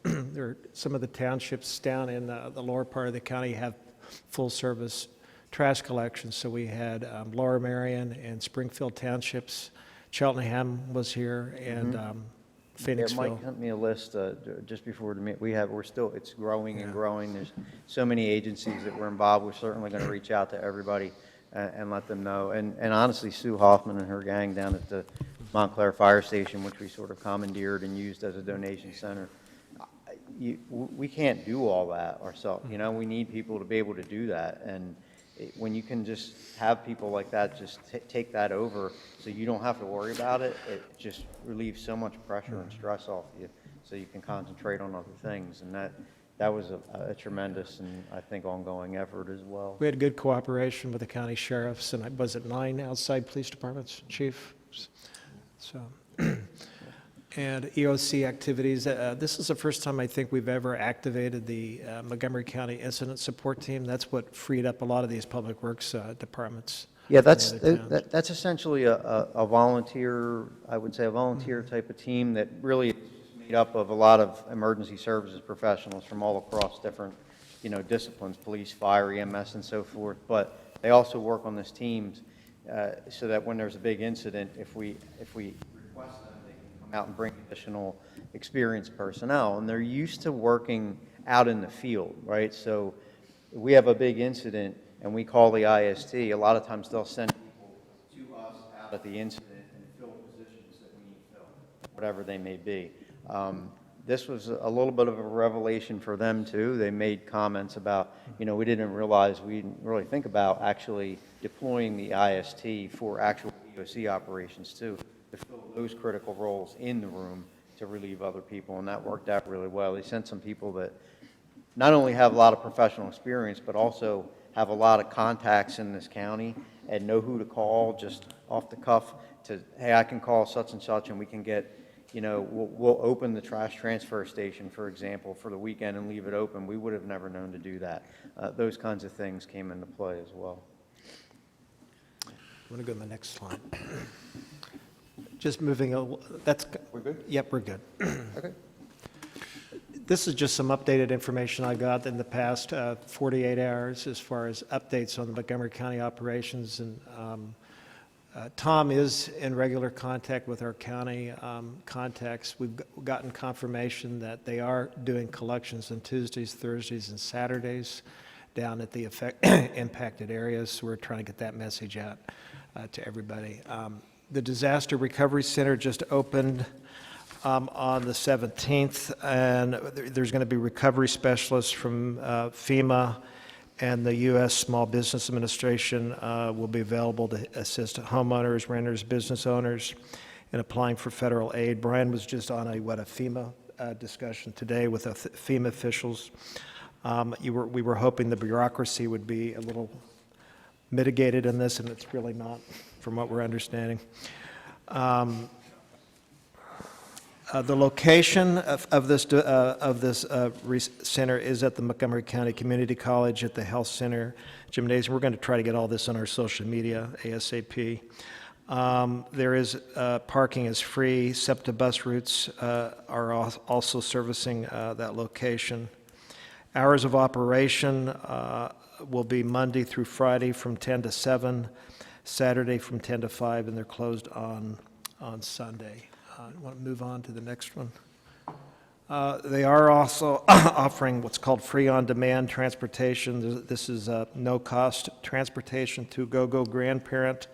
there are some of the townships down in the lower part of the county have full service trash collection. So we had Lower Marion and Springfield townships. Cheltenham was here, and Phoenixville. Yeah, Mike sent me a list just before the meeting. It's growing and growing. There's so many agencies that we're involved. We're certainly going to reach out to everybody and let them know. And honestly, Sue Hoffman and her gang down at the Montclair Fire Station, which we sort of commandeered and used as a donation center, we can't do all that ourselves. We need people to be able to do that. And when you can just have people like that just take that over so you don't have to worry about it, it just relieves so much pressure and stress off you so you can concentrate on other things. And that was a tremendous and, I think, ongoing effort as well. We had good cooperation with the county sheriffs, and was it 9 outside police departments, Chief? So, and EOC activities. This is the first time I think we've ever activated the Montgomery County Incident Support Team. That's what freed up a lot of these public works departments. Yeah, that's essentially a volunteer, I would say, a volunteer type of team that really is made up of a lot of emergency services professionals from all across different, disciplines, police, fire, EMS, and so forth. But they also work on this teams so that when there's a big incident, if we request them, they can come out and bring additional experienced personnel. And they're used to working out in the field, right? So if we have a big incident and we call the IST, a lot of times they'll send people to us out at the incident and fill positions that we need filled, whatever they may be. This was a little bit of a revelation for them too. They made comments about, we didn't really think about actually deploying the IST for actual EOC operations too, to fill those critical roles in the room to relieve other people, and that worked out really well. They sent some people that not only have a lot of professional experience, but also have a lot of contacts in this county and know who to call just off the cuff to, hey, I can call such and such and we can get, we'll open the trash transfer station, for example, for the weekend and leave it open. We would have never known to do that. Those kinds of things came into play as well. I'm going to go to the next slide. Just moving, we're good? Yep, we're good. Okay. This is just some updated information I got in the past 48 hours as far as updates on the Montgomery County operations. And Tom is in regular contact with our county contacts. We've gotten confirmation that they are doing collections on Tuesdays, Thursdays, and Saturdays down at the impacted areas. So we're trying to get that message out to everybody. The Disaster Recovery Center just opened on the 17th, and there's going to be recovery specialists from FEMA and the U.S. Small Business Administration will be available to assist homeowners, renters, business owners in applying for federal aid. Brian was just on a FEMA discussion today with FEMA officials. We were hoping the bureaucracy would be a little mitigated in this, and it's really not, from what we're understanding. The location of this center is at the Montgomery County Community College at the Health Center Gymnasium. We're going to try to get all this on our social media ASAP. There is parking is free. SEPTA bus routes are also servicing that location. Hours of operation will be Monday through Friday from 10 to 7, Saturday from 10 to 5, and they're closed on Sunday. I want to move on to the next one. They are also offering what's called free on-demand transportation. This is no-cost transportation to go-go grandparent.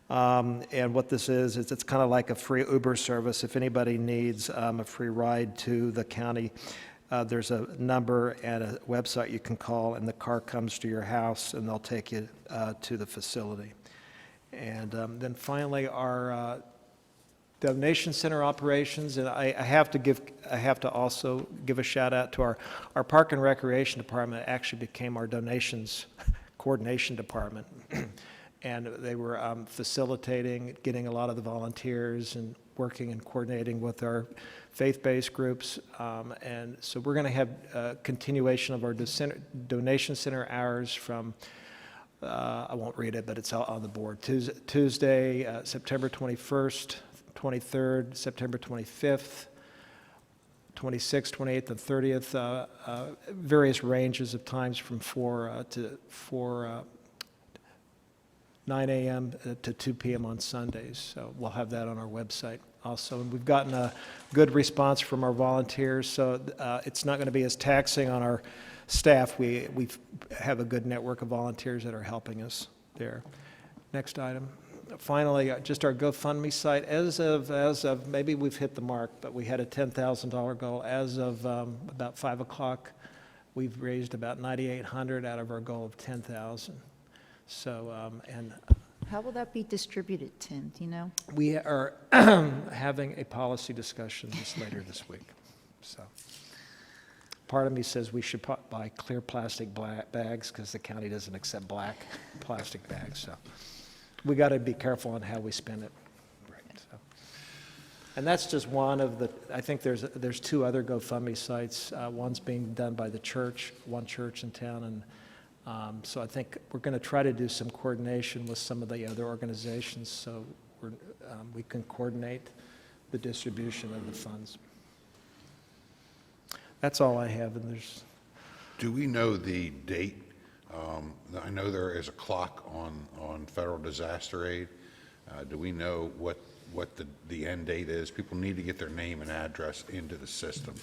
And what this is it's kind of like a free Uber service. If anybody needs a free ride to the county, there's a number at a website you can call, and the car comes to your house, and they'll take you to the facility. And then finally, our donation center operations, and I have to also give a shout out to our Park and Recreation Department. Actually became our donations coordination department. And they were facilitating, getting a lot of the volunteers and working and coordinating with our faith-based groups. And so we're going to have a continuation of our donation center hours from, I won't read it, but it's out on the board. Tuesday, September 21st, 23rd, September 25th, 26th, 28th, and 30th, various ranges of times from 9 a.m. to 2 p.m. on Sundays. So we'll have that on our website also. And we've gotten a good response from our volunteers, so it's not going to be as taxing on our staff. We have a good network of volunteers that are helping us there. Next item. Finally, just our Gofundme site. As of maybe we've hit the mark, but we had a $10,000 goal. As of about 5 o'clock, we've raised about $9,800 out of our goal of $10,000. So, and How will that be distributed, Tim? Do you know? we are having a policy discussion later this week. So, part of me says we should buy clear plastic bags because the county doesn't accept black plastic bags. So, we got to be careful on how we spend it. Right. So. And that's just one of the. I think there's two other GoFundMe sites. One's being done by the church, one church in town, and. So I think we're going to try to do some coordination with some of the other organizations so we can coordinate the distribution of the funds. That's all I have, and there's... Do we know the date? I know there is a clock on federal disaster aid. Do we know what the end date is? People need to get their name and address into the system.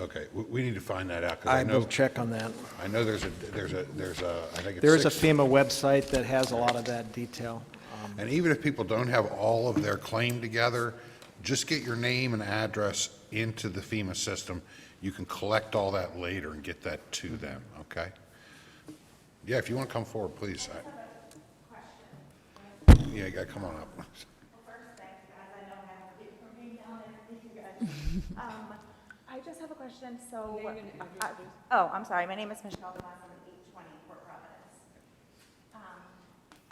Okay, we need to find that out. 'Cause I know, will check on that. I know there's a I think it's There is a 6 FEMA website that has a lot of that detail. And even if people don't have all of their claim together, just get your name and address into the FEMA system. You can collect all that later and get that to them, okay? Yeah, if you want to come forward, please. Yeah, you got to come on up. I just have a question. So, I'm sorry. My name is Michelle DeMoss. I'm at 820 Port Providence.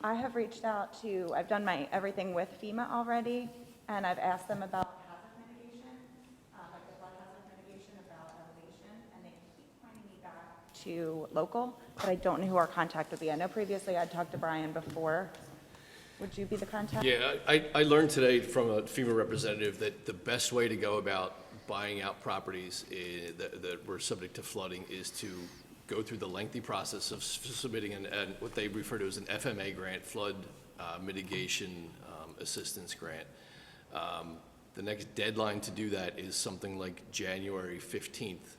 I have reached out to, I've done my everything with FEMA already, and I've asked them about hazard mitigation, like the flood hazard mitigation, about elevation, and they keep pointing me back to local, but I don't know who our contact would be. I know previously I'd talked to Brian before. Would you be the contact? Yeah, I learned today from a FEMA representative that the best way to go about buying out properties that were subject to flooding is to go through the lengthy process of submitting what they refer to as an FMA grant, flood mitigation assistance grant. The next deadline to do that is something like January 15th.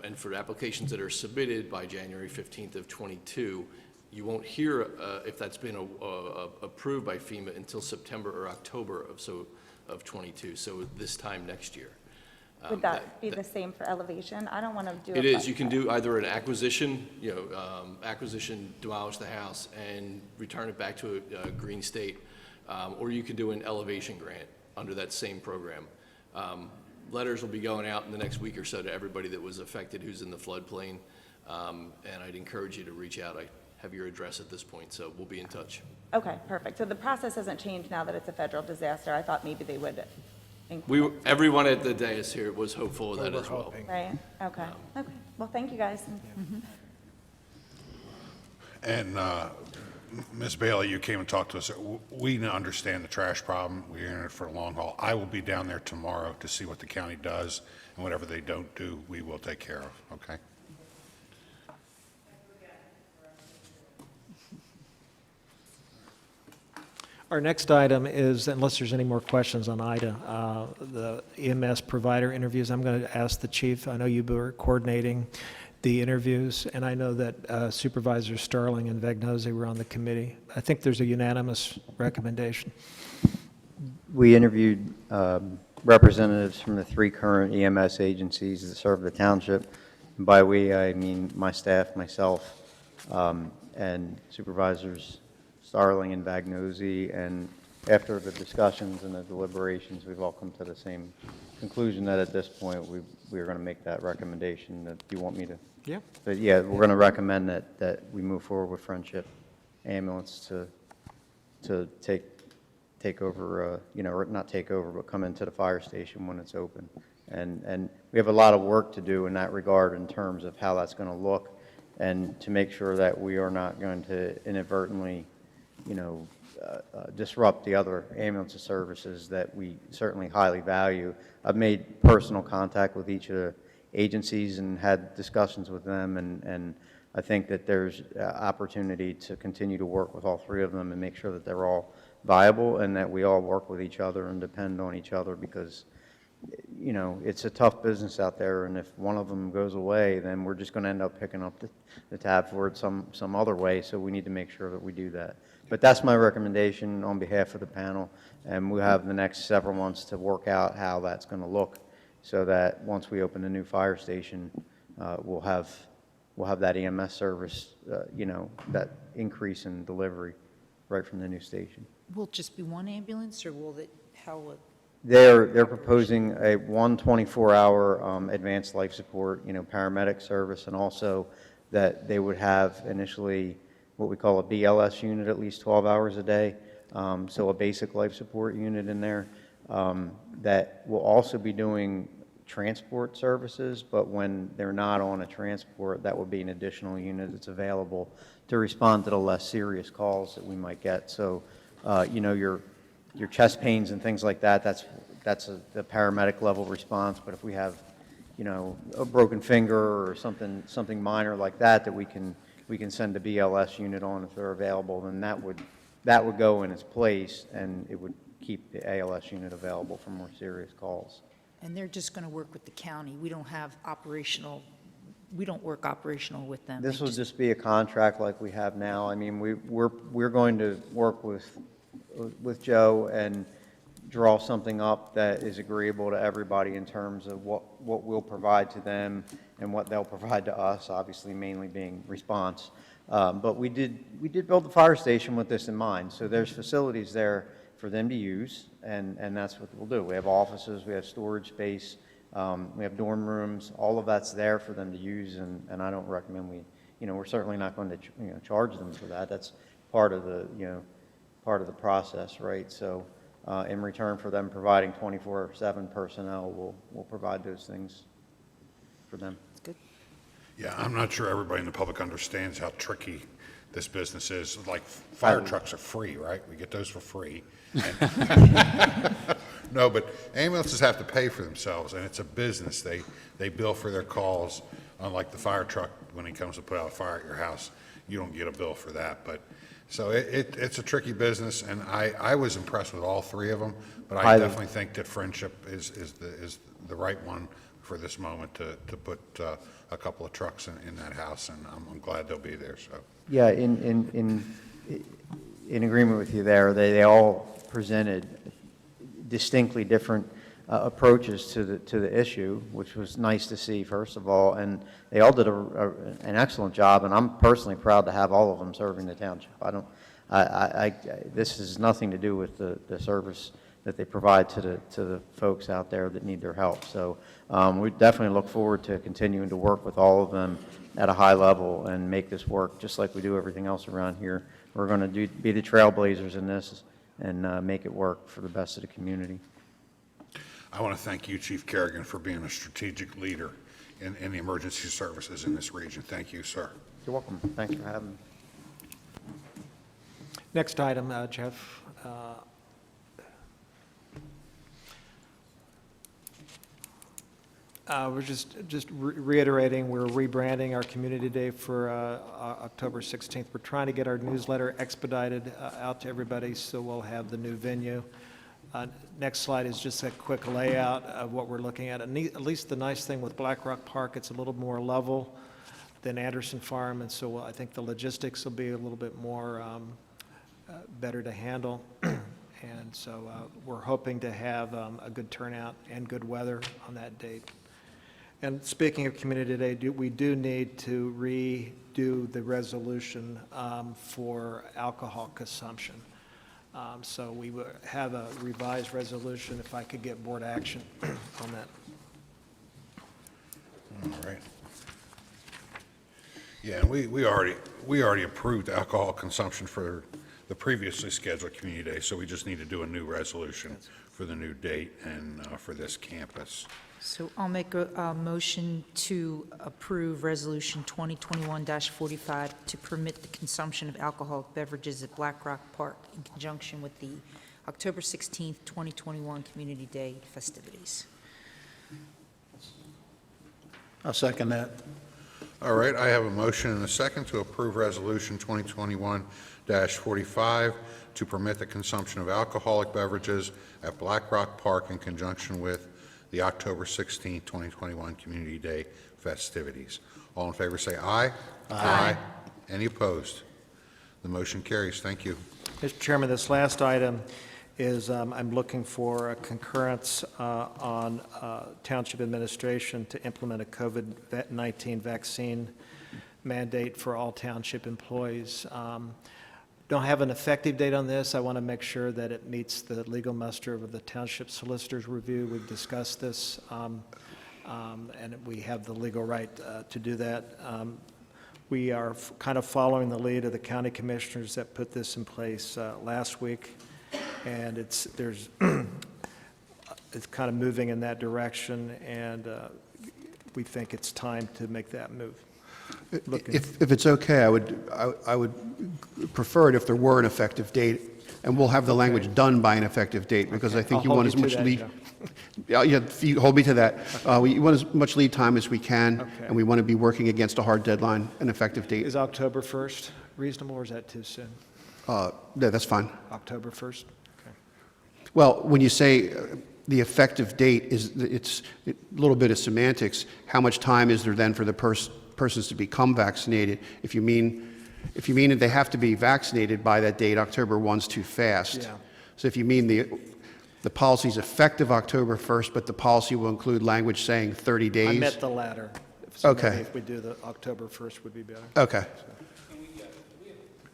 And for applications that are submitted by January 15th of 22, you won't hear if that's been approved by FEMA until September or October of 22, so this time next year. Would that be the same for elevation? I don't want to do it. It is. You can do either an acquisition, acquisition, demolish the house and return it back to a green state, or you can do an elevation grant under that same program. Letters will be going out in the next week or so to everybody that was affected who's in the floodplain, and I'd encourage you to reach out. I have your address at this point, so we'll be in touch. Okay, perfect. So the process hasn't changed now that it's a federal disaster. I thought maybe they would. Everyone at the dais here was hopeful of that as well. Right, okay. Okay, well, thank you, guys. And Ms. Bailey, you came and talked to us. We understand the trash problem. We're in it for a long haul. I will be down there tomorrow to see what the county does, and whatever they don't do, we will take care of, okay? Our next item is, unless there's any more questions on Ida, the EMS provider interviews. I'm going to ask the chief. I know you were coordinating the interviews, and I know that Supervisors Starling and Vagnozzi were on the committee. I think there's a unanimous recommendation. We interviewed representatives from the 3 current EMS agencies that serve the township. And by we, I mean my staff, myself, and Supervisors Starling and Bagnozzi. And after the discussions and the deliberations, we've all come to the same conclusion that at this point, we are going to make that recommendation. That do you want me to? Yeah. But yeah, we're going to recommend that we move forward with Friendship Ambulance to take over, or not take over, but come into the fire station when it's open. And we have a lot of work to do in that regard in terms of how that's going to look, and to make sure that we are not going to inadvertently, disrupt the other ambulance services that we certainly highly value. I've made personal contact with each of the agencies and had discussions with them, and I think that there's opportunity to continue to work with all 3 of them and make sure that they're all viable and that we all work with each other and depend on each other, because it's a tough business out there, and if one of them goes away, then we're just going to end up picking up the tab for it some other way, so we need to make sure that we do that. But that's my recommendation on behalf of the panel, and we'll have the next several months to work out how that's going to look, so that once we open the new fire station, we'll have that EMS service, that increase in delivery right from the new station. Will it just be one ambulance, or will it, how will it? They're proposing a 24-hour advanced life support, paramedic service, and also that they would have initially what we call a BLS unit, at least 12 hours a day, so a basic life support unit in there that will also be doing transport services, but when they're not on a transport, that would be an additional unit that's available to respond to the less serious calls that we might get. So, your chest pains and things like that, that's the paramedic level response. But if we have, a broken finger or something minor like that, that we can send a BLS unit on if they're available, then that would go in its place, and it would keep the ALS unit available for more serious calls. And they're just going to work with the county. We don't work operational with them. This will just be a contract like we have now. I mean, we're going to work with Joe and draw something up that is agreeable to everybody in terms of what we'll provide to them and what they'll provide to us, obviously mainly being response. But we did build the fire station with this in mind. So there's facilities there for them to use, and that's what we'll do. We have offices, we have storage space, we have dorm rooms, all of that's there for them to use, and I don't recommend we're certainly not going to charge them for that. That's part of the process, right? So in return for them providing 24/7 personnel, we'll provide those things for them. That's good. Yeah, I'm not sure everybody in the public understands how tricky this business is. Like, fire trucks are free, right? We get those for free. No, but ambulances have to pay for themselves, and it's a business. They bill for their calls, unlike the fire truck. When he comes to put out a fire at your house, you don't get a bill for that. But so it's a tricky business, and I was impressed with all 3 of them, but I definitely think that Friendship is the right one for this moment to put a couple of trucks in that house, and I'm glad they'll be there. So yeah, in agreement with you there. They all presented distinctly different approaches to the issue, which was nice to see, first of all, and they all did an excellent job, and I'm personally proud to have all of them serving the township. This has nothing to do with the service that they provide to the folks out there that need their help. So we definitely look forward to continuing to work with all of them at a high level and make this work just like we do everything else around here. We're going to be the trailblazers in this and make it work for the best of the community. I want to thank you, Chief Kerrigan, for being a strategic leader in the emergency services in this region. Thank you, sir. You're welcome. Thanks for having me. Next item, Jeff. We're just reiterating, we're rebranding our Community Day for October 16th. We're trying to get our newsletter expedited out to everybody, so we'll have the new venue. Next slide is just a quick layout of what we're looking at. At least the nice thing with Black Rock Park, it's a little more level than Anderson Farm, and so I think the logistics will be a little bit more better to handle. And so we're hoping to have a good turnout and good weather on that date. And speaking of Community Day, we do need to redo the resolution for alcohol consumption. So we will have a revised resolution, if I could get board action on that. All right. Yeah, and we already approved alcohol consumption for the previously scheduled Community Day, so we just need to do a new resolution for the new date and for this campus. So I'll make a motion to approve Resolution 2021-45 to permit the consumption of alcoholic beverages at Black Rock Park in conjunction with the October 16th, 2021 Community Day festivities. I'll second that. All right, I have a motion and a second to approve Resolution 2021-45 to permit the consumption of alcoholic beverages at Black Rock Park in conjunction with the October 16, 2021 Community Day festivities. All in favor say aye. Aye. Any opposed? The motion carries. Thank you. Mr. Chairman, this last item is I'm looking for a concurrence on Township Administration to implement a COVID-19 vaccine mandate for all township employees. Don't have an effective date on this. I want to make sure that it meets the legal muster of the Township Solicitor's review. We've discussed this, and we have the legal right to do that. We are kind of following the lead of the county commissioners that put this in place last week, and it's kind of moving in that direction, and we think it's time to make that move. If it's okay, I would prefer it if there were an effective date, and we'll have the language done by an effective date, because I think I'll you want hold as you much to that, lead. Joe. Yeah, you hold me to that. You want as much lead time as we can, Okay. and we want to be working against a hard deadline, an effective date. Is October 1st reasonable, or is that too soon? No, that's fine. October 1st? Okay. Well, when you say the effective date, it's a little bit of semantics. How much time is there then for the persons to become vaccinated? If you mean that they have to be vaccinated by that date, October 1's too fast. Yeah. So if you mean the policy's effective October 1st, but the policy will include language saying 30 days? I meant the latter. So Okay. maybe if we do the October 1st would be better. Okay.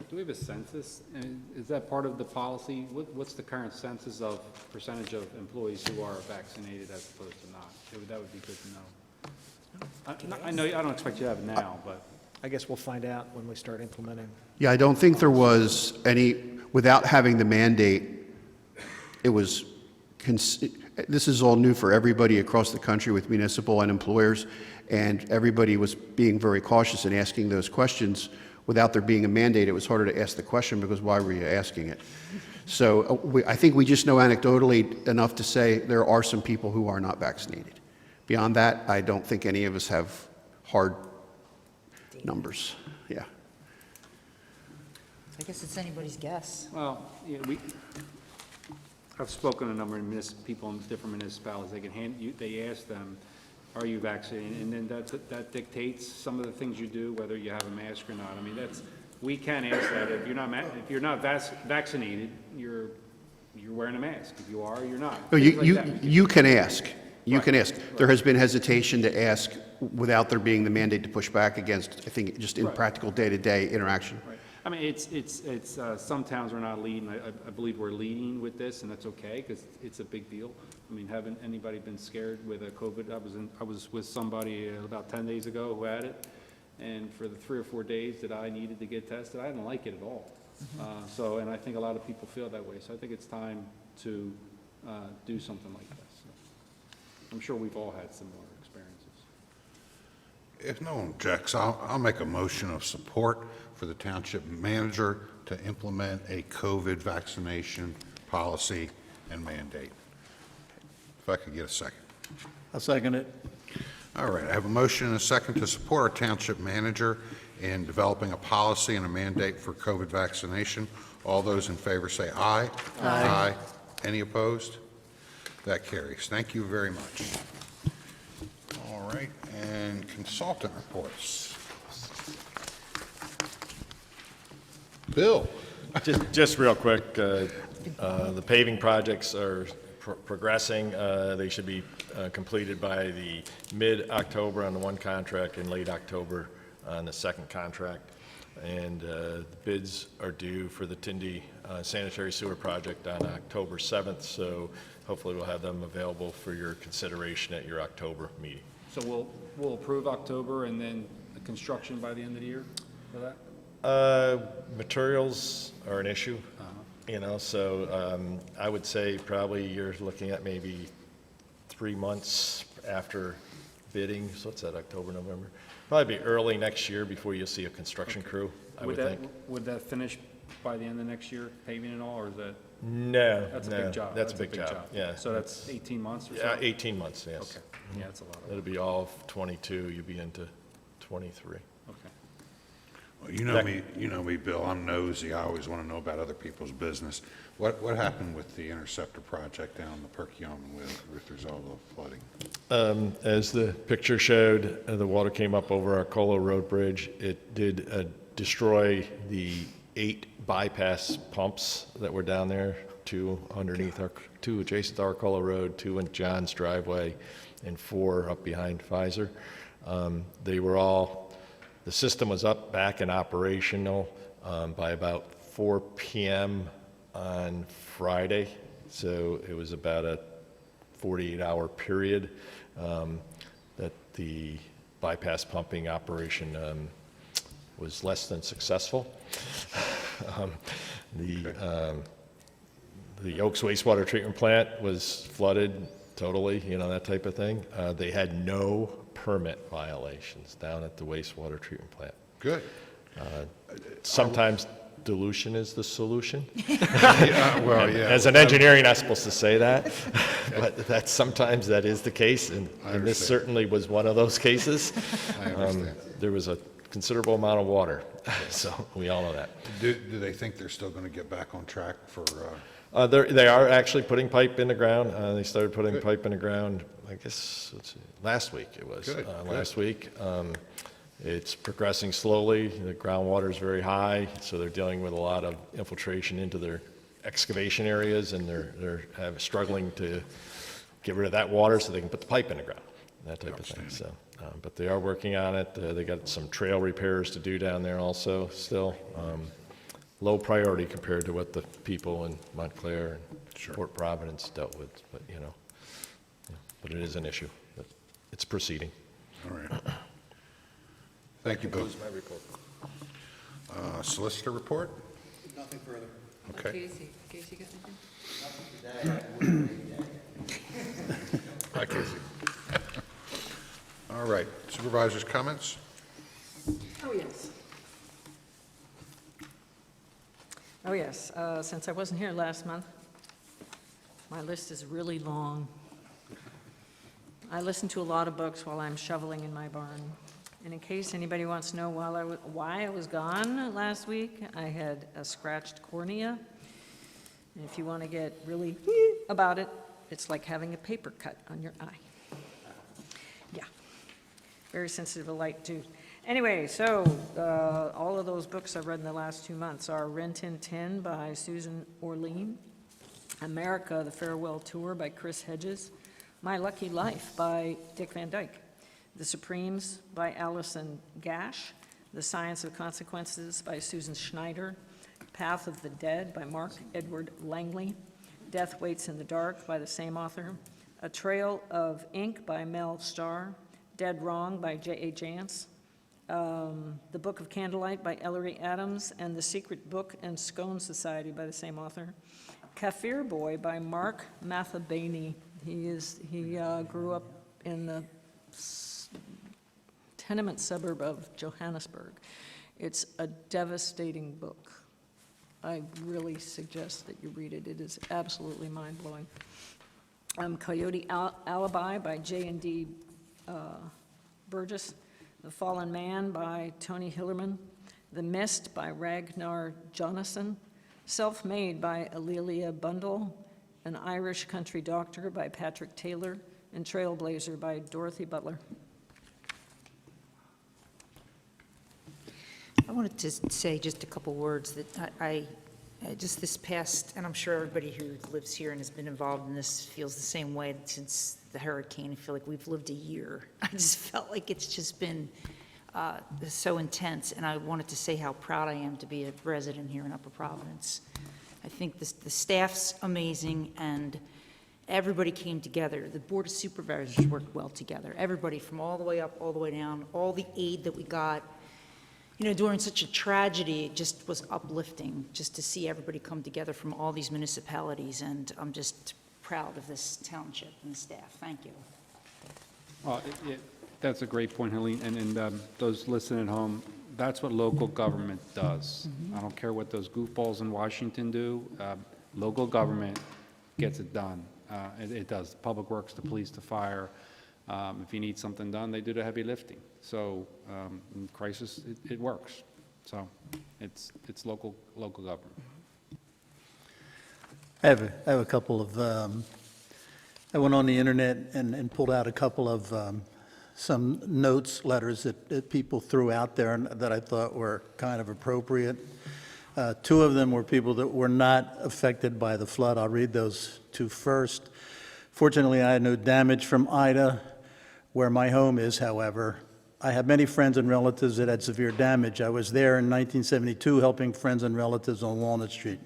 Do we have a census? And is that part of the policy? What's the current census of percentage of employees who are vaccinated as opposed to not? That would be good to know. I know, I don't expect you to have it now, but. I guess we'll find out when we start implementing. Yeah, I don't think there was any, without having the mandate, it was, this is all new for everybody across the country with municipal and employers, and everybody was being very cautious in asking those questions. Without there being a mandate, it was harder to ask the question because why were you asking it? So I think we just know anecdotally enough to say there are some people who are not vaccinated. Beyond that, I don't think any of us have hard numbers. Yeah. I guess it's anybody's guess. Well, yeah, I've spoken to a number of people in different municipalities. They ask them, are you vaccinated? And then that dictates some of the things you do, whether you have a mask or not. I mean, we can ask that. If you're not vaccinated, you're wearing a mask. If you are, you're not. No, Things like that. you can ask. You can ask. There has been hesitation to ask without there being the mandate to push back against, I think, just impractical day-to-day interaction. Right. I mean, it's some towns are not leading. I believe we're leading with this, and that's okay because it's a big deal. I mean, haven't anybody been scared with a COVID? I was with somebody about 10 days ago who had it, and for the 3 or 4 days that I needed to get tested, I didn't like it at all. And I think a lot of people feel that way. So I think it's time to do something like this. I'm sure we've all had similar experiences. If no one objects, I'll make a motion of support for the township manager to implement a COVID vaccination policy and mandate. If I could get a second. I'll second it. All right, I have a motion and a second to support our township manager in developing a policy and a mandate for COVID vaccination. All those in favor say aye. Aye. Any opposed? That carries. Thank you very much. All right, and consultant reports. Bill, Just real quick, the paving projects are progressing. They should be completed by the mid-October on the one contract and late October on the second contract. And the bids are due for the Tindy sanitary sewer project on October 7th, so hopefully we'll have them available for your consideration at your October meeting. So we'll approve October and then the construction by the end of the year for that? Materials are an issue, so I would say probably you're looking at maybe 3 months after bidding. So what's that, October, November? Probably be early next year before you'll see a construction crew, I would think. Would that finish by the end of next year, paving and all, or is that? No, That's a no, big job. that's a big job, yeah. So that's 18 months or so? Yeah, 18 months, yes. Okay, yeah, that's a lot of. It'll be all of 22, you'll be into 23. Okay. Well, you know me, Bill, I'm nosy, I always want to know about other people's business. What happened with the Interceptor project down in the Perkiomen with all the flooding? As the picture showed, the water came up over our Colo Road Bridge. It did destroy the 8 bypass pumps that were down there, 2 underneath two adjacent to our Colo Road, 2 in John's driveway, and 4 up behind Pfizer. They were all, the system was back and operational by about 4 p.m. on Friday, so it was about a 48-hour period that the bypass pumping operation was less than successful. The Oaks Wastewater Treatment Plant was flooded totally, that type of thing. They had no permit violations down at the wastewater treatment plant. Good. Sometimes dilution is the solution. Well, yeah. As an engineer, you're not supposed to say that, but sometimes that is the case, and this certainly was one of those cases. I understand. There was a considerable amount of water, so we all know that. Do they think they're still going to get back on track for? They are actually putting pipe in the ground. They started putting pipe in the ground, I guess, last week it was. Good, last week. It's progressing slowly. The groundwater is very high, so they're dealing with a lot of infiltration into their excavation areas, and they're struggling to get rid of that water so they can put the pipe in the ground, that type of thing. So, but they are working on it. They got some trail repairs to do down there also still. Low priority compared to what the people in Montclair and Port Providence dealt with, but but it is an issue. But it's proceeding. All right. Thank you, Bill. Solicitor report? Nothing further. Okay. Casey got anything? Hi, Casey. All right. Supervisors' comments? Oh, yes. Oh, yes. Since I wasn't here last month, my list is really long. I listen to a lot of books while I'm shoveling in my barn. And in case anybody wants to know why I was gone last week, I had a scratched cornea. And if you want to get really about it, it's like having a paper cut on your eye. Yeah. Very sensitive to light, too. Anyway, so all of those books I've read in the last 2 months are Rin Tin Tin by Susan Orlean, America, the Farewell Tour by Chris Hedges, My Lucky Life by Dick Van Dyke, The Supremes by Allison Gash, The Science of Consequences by Susan Schneider, Path of the Dead by Mark Edward Langley, Death Waits in the Dark by the same author, A Trail of Ink by Mel Starr, Dead Wrong by J.A. Jance, The Book of Candlelight by Ellery Adams, and The Secret Book and Scone Society by the same author. Kaffir Boy by Mark Mathabane. He grew up in the tenement suburb of Johannesburg. It's a devastating book. I really suggest that you read it. It is absolutely mind-blowing. Coyote Alibi by J.D. Burgess. The Fallen Man by Tony Hillerman, The Mist by Ragnar Jonasson, Self-Made by Alelia Bundle, An Irish Country Doctor by Patrick Taylor, and Trailblazer by Dorothy Butler. I wanted to say just a couple words that I Just this past, and I'm sure everybody who lives here and has been involved in this feels the same way since the hurricane. I feel like we've lived a year. I just felt like it's just been so intense, and I wanted to say how proud I am to be a resident here in Upper Providence. I think the staff's amazing, and everybody came together. The Board of Supervisors worked well together. Everybody from all the way up, all the way down, all the aid that we got. You know, during such a tragedy, it just was uplifting just to see everybody come together from all these municipalities, and I'm just proud of this township and the staff. Thank you. Well, that's a great point, Helene, and those listening at home, that's what local government does. I don't care what those goofballs in Washington do. Local government gets it done. It does. Public Works, the police, the fire. If you need something done, they do the heavy lifting. So in crisis, it works. So it's local government. I have a couple of, I went on the internet and pulled out a couple of some notes, letters that people threw out there and that I thought were kind of appropriate. Two of them were people that were not affected by the flood. I'll read those two first. Fortunately, I had no damage from Ida, where my home is, however. I have many friends and relatives that had severe damage. I was there in 1972 helping friends and relatives on Walnut Street.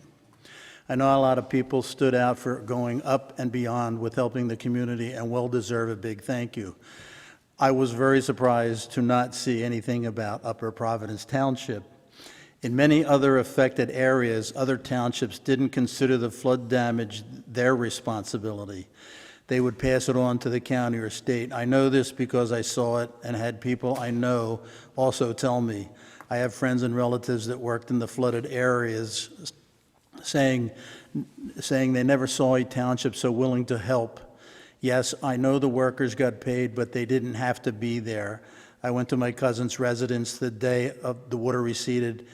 I know a lot of people stood out for going up and beyond with helping the community, and well deserve a big thank you. I was very surprised to not see anything about Upper Providence Township. In many other affected areas, other townships didn't consider the flood damage their responsibility. They would pass it on to the county or state. I know this because I saw it and had people I know also tell me. I have friends and relatives that worked in the flooded areas saying they never saw a township so willing to help. Yes, I know the workers got paid, but they didn't have to be there. I went to my cousin's residence the day of the water receded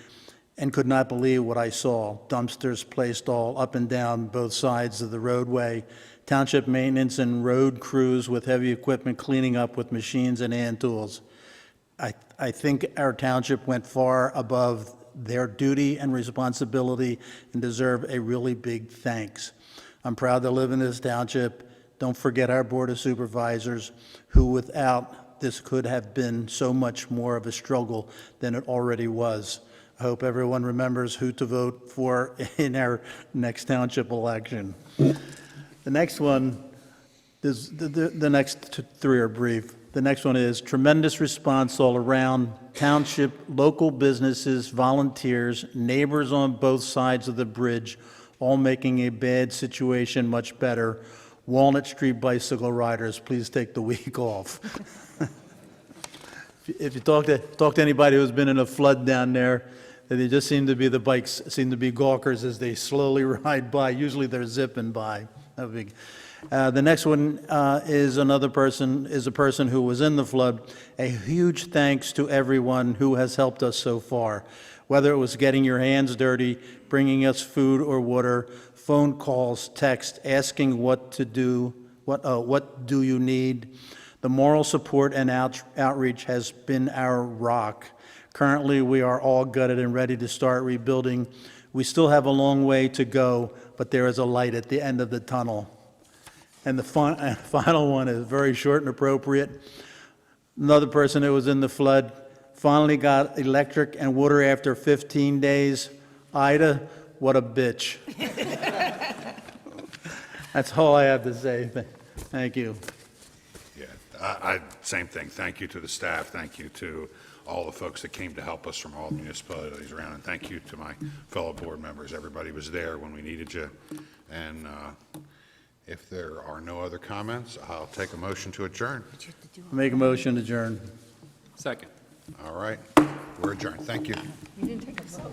and could not believe what I saw. Dumpsters placed all up and down both sides of the roadway. Township maintenance and road crews with heavy equipment cleaning up with machines and hand tools. I think our township went far above their duty and responsibility and deserve a really big thanks. I'm proud to live in this township. Don't forget our Board of Supervisors, who without this could have been so much more of a struggle than it already was. I hope everyone remembers who to vote for in our next township election. The next one, the next three are brief. The next one is tremendous response all around. Township, local businesses, volunteers, neighbors on both sides of the bridge, all making a bad situation much better. Walnut Street bicycle riders, please take the week off. If you talk to anybody who's been in a flood down there, they just seem to be, the bikes seem to be gawkers as they slowly ride by. Usually they're zipping by. The next one is a person who was in the flood. A huge thanks to everyone who has helped us so far, whether it was getting your hands dirty, bringing us food or water, phone calls, text, asking what to do, what do you need. The moral support and outreach has been our rock. Currently, we are all gutted and ready to start rebuilding. We still have a long way to go, but there is a light at the end of the tunnel. And the final one is very short and appropriate. Another person that was in the flood finally got electric and water after 15 days. Ida, what a bitch. That's all I have to say. Thank you. Yeah, same thing. Thank you to the staff. Thank you to all the folks that came to help us from all the municipalities around. And thank you to my fellow board members. Everybody was there when we needed you. And if there are no other comments, I'll take a motion to adjourn. Make a motion to adjourn. Second. All right. We're adjourned. Thank you. You didn't take a vote.